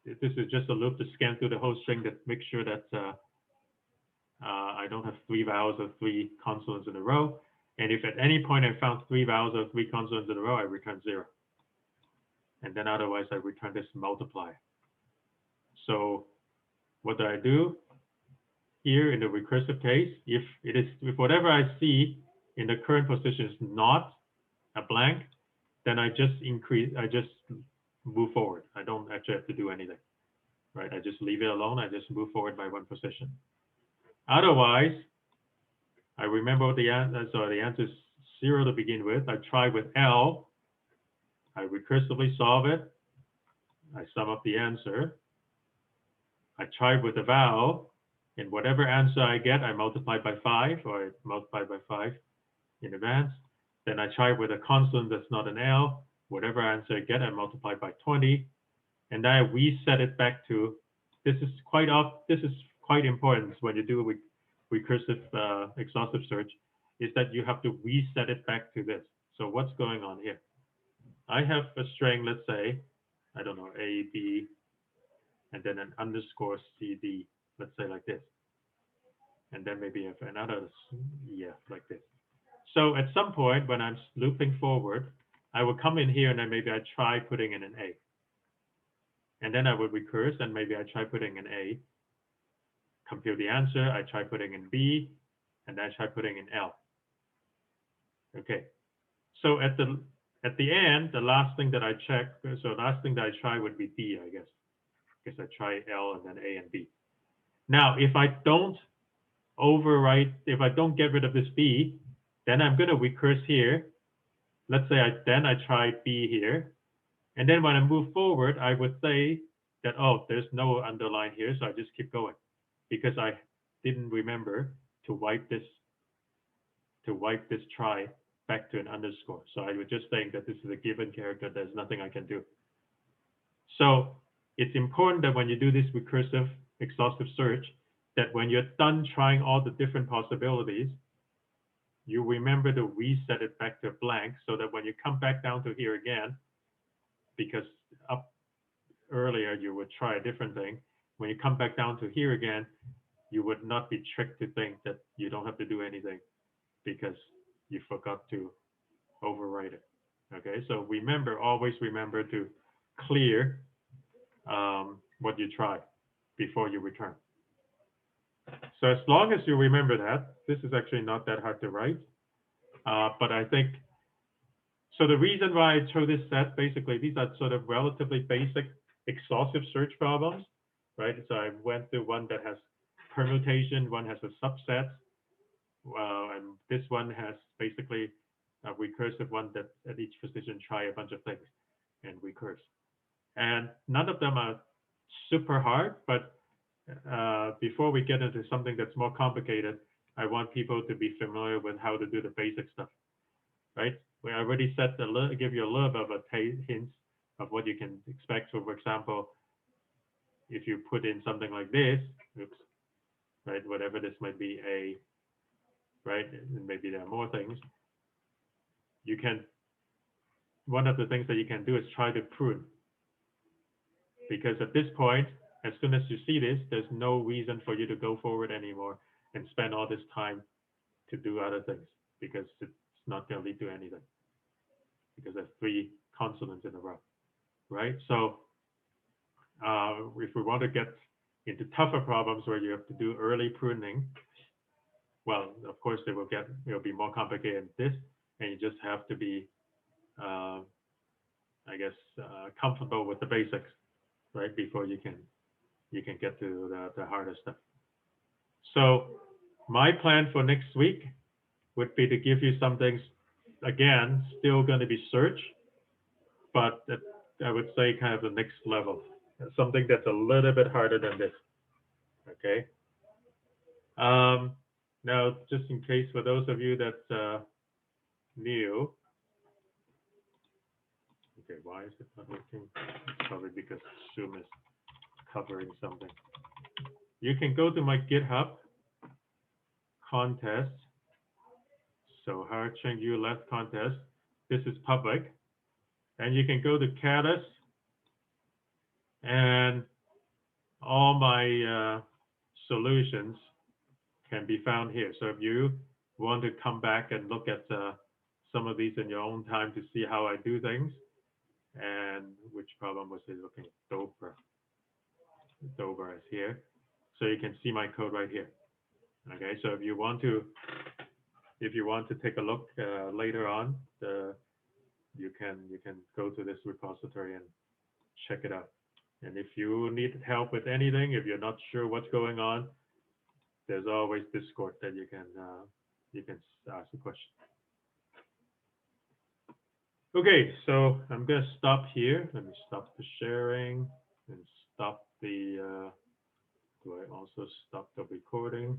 this is just a loop to scan through the whole string that makes sure that I don't have 3 vowels or 3 consonants in a row. And if at any point I found 3 vowels or 3 consonants in a row, I return 0. And then otherwise, I return this multiplier. So what do I do? Here in the recursive case, if whatever I see in the current position is not a blank, then I just move forward. I don't actually have to do anything, right? I just leave it alone. I just move forward by 1 position. Otherwise, I remember the answer. So the answer is 0 to begin with. I try with L. I recursively solve it. I sum up the answer. I try with a vowel. And whatever answer I get, I multiply by 5, or I multiply by 5 in advance. Then I try with a consonant that's not an L. Whatever answer I get, I multiply by 20. And then I reset it back to, this is quite important when you do a recursive exhaustive search, is that you have to reset it back to this. So what's going on here? I have a string, let's say, I don't know, A, B, and then an underscore C, D, let's say like this. And then maybe have another, yeah, like this. So at some point when I'm looping forward, I will come in here and then maybe I try putting in an A. And then I would recurse and maybe I try putting an A. Compute the answer, I try putting in B, and then I try putting in L. Okay. So at the end, the last thing that I check, so last thing that I try would be D, I guess. Because I try L and then A and B. Now, if I don't overwrite, if I don't get rid of this B, then I'm going to recurse here. Let's say I try B here. And then when I move forward, I would say that, oh, there's no underline here, so I just keep going. because I didn't remember to wipe this try back to an underscore. So I would just think that this is a given character. There's nothing I can do. So it's important that when you do this recursive exhaustive search, that when you're done trying all the different possibilities, you remember to reset it back to blank so that when you come back down to here again, because up earlier you would try a different thing, when you come back down to here again, you would not be tricked to think that you don't have to do anything because you forgot to overwrite it. Okay, so remember, always remember to clear what you tried before you return. So as long as you remember that, this is actually not that hard to write. But I think, so the reason why I chose this set, basically, these are sort of relatively basic exhaustive search problems, right? So I went through one that has permutation, one has a subset, and this one has basically a recursive one that at each position try a bunch of things and recurse. And none of them are super hard, but before we get into something that's more complicated, I want people to be familiar with how to do the basic stuff, right? We already set give you a little bit of a hint of what you can expect. So for example, if you put in something like this, oops, right, whatever this might be, a, right, and maybe there are more things, you can, one of the things that you can do is try to prune. Because at this point, as soon as you see this, there's no reason for you to go forward anymore and spend all this time to do other things, because it's not going to lead to anything, because there's 3 consonants in a row, right? So if we want to get into tougher problems where you have to do early pruning, well, of course, it'll be more complicated than this, and you just have to be, I guess, comfortable with the basics, right? Before you can get to the harder stuff. So my plan for next week would be to give you some things, again, still going to be search, but I would say kind of the next level, something that's a little bit harder than this. Okay. Now, just in case, for those of you that new, okay, why is it not working? It's probably because Zoom is covering something. You can go to my GitHub contest. So Howard Cheng Yu left contest. This is public. And you can go to Caddis, and all my solutions can be found here. So if you want to come back and look at some of these in your own time to see how I do things, and which problem was it? Looking at Dober. Dober is here. So you can see my code right here. Okay, so if you want to take a look later on, you can go to this repository and check it out. And if you need help with anything, if you're not sure what's going on, there's always Discord that you can ask a question. Okay, so I'm gonna stop here. Let me stop the sharing and stop the. Do I also stop the recording?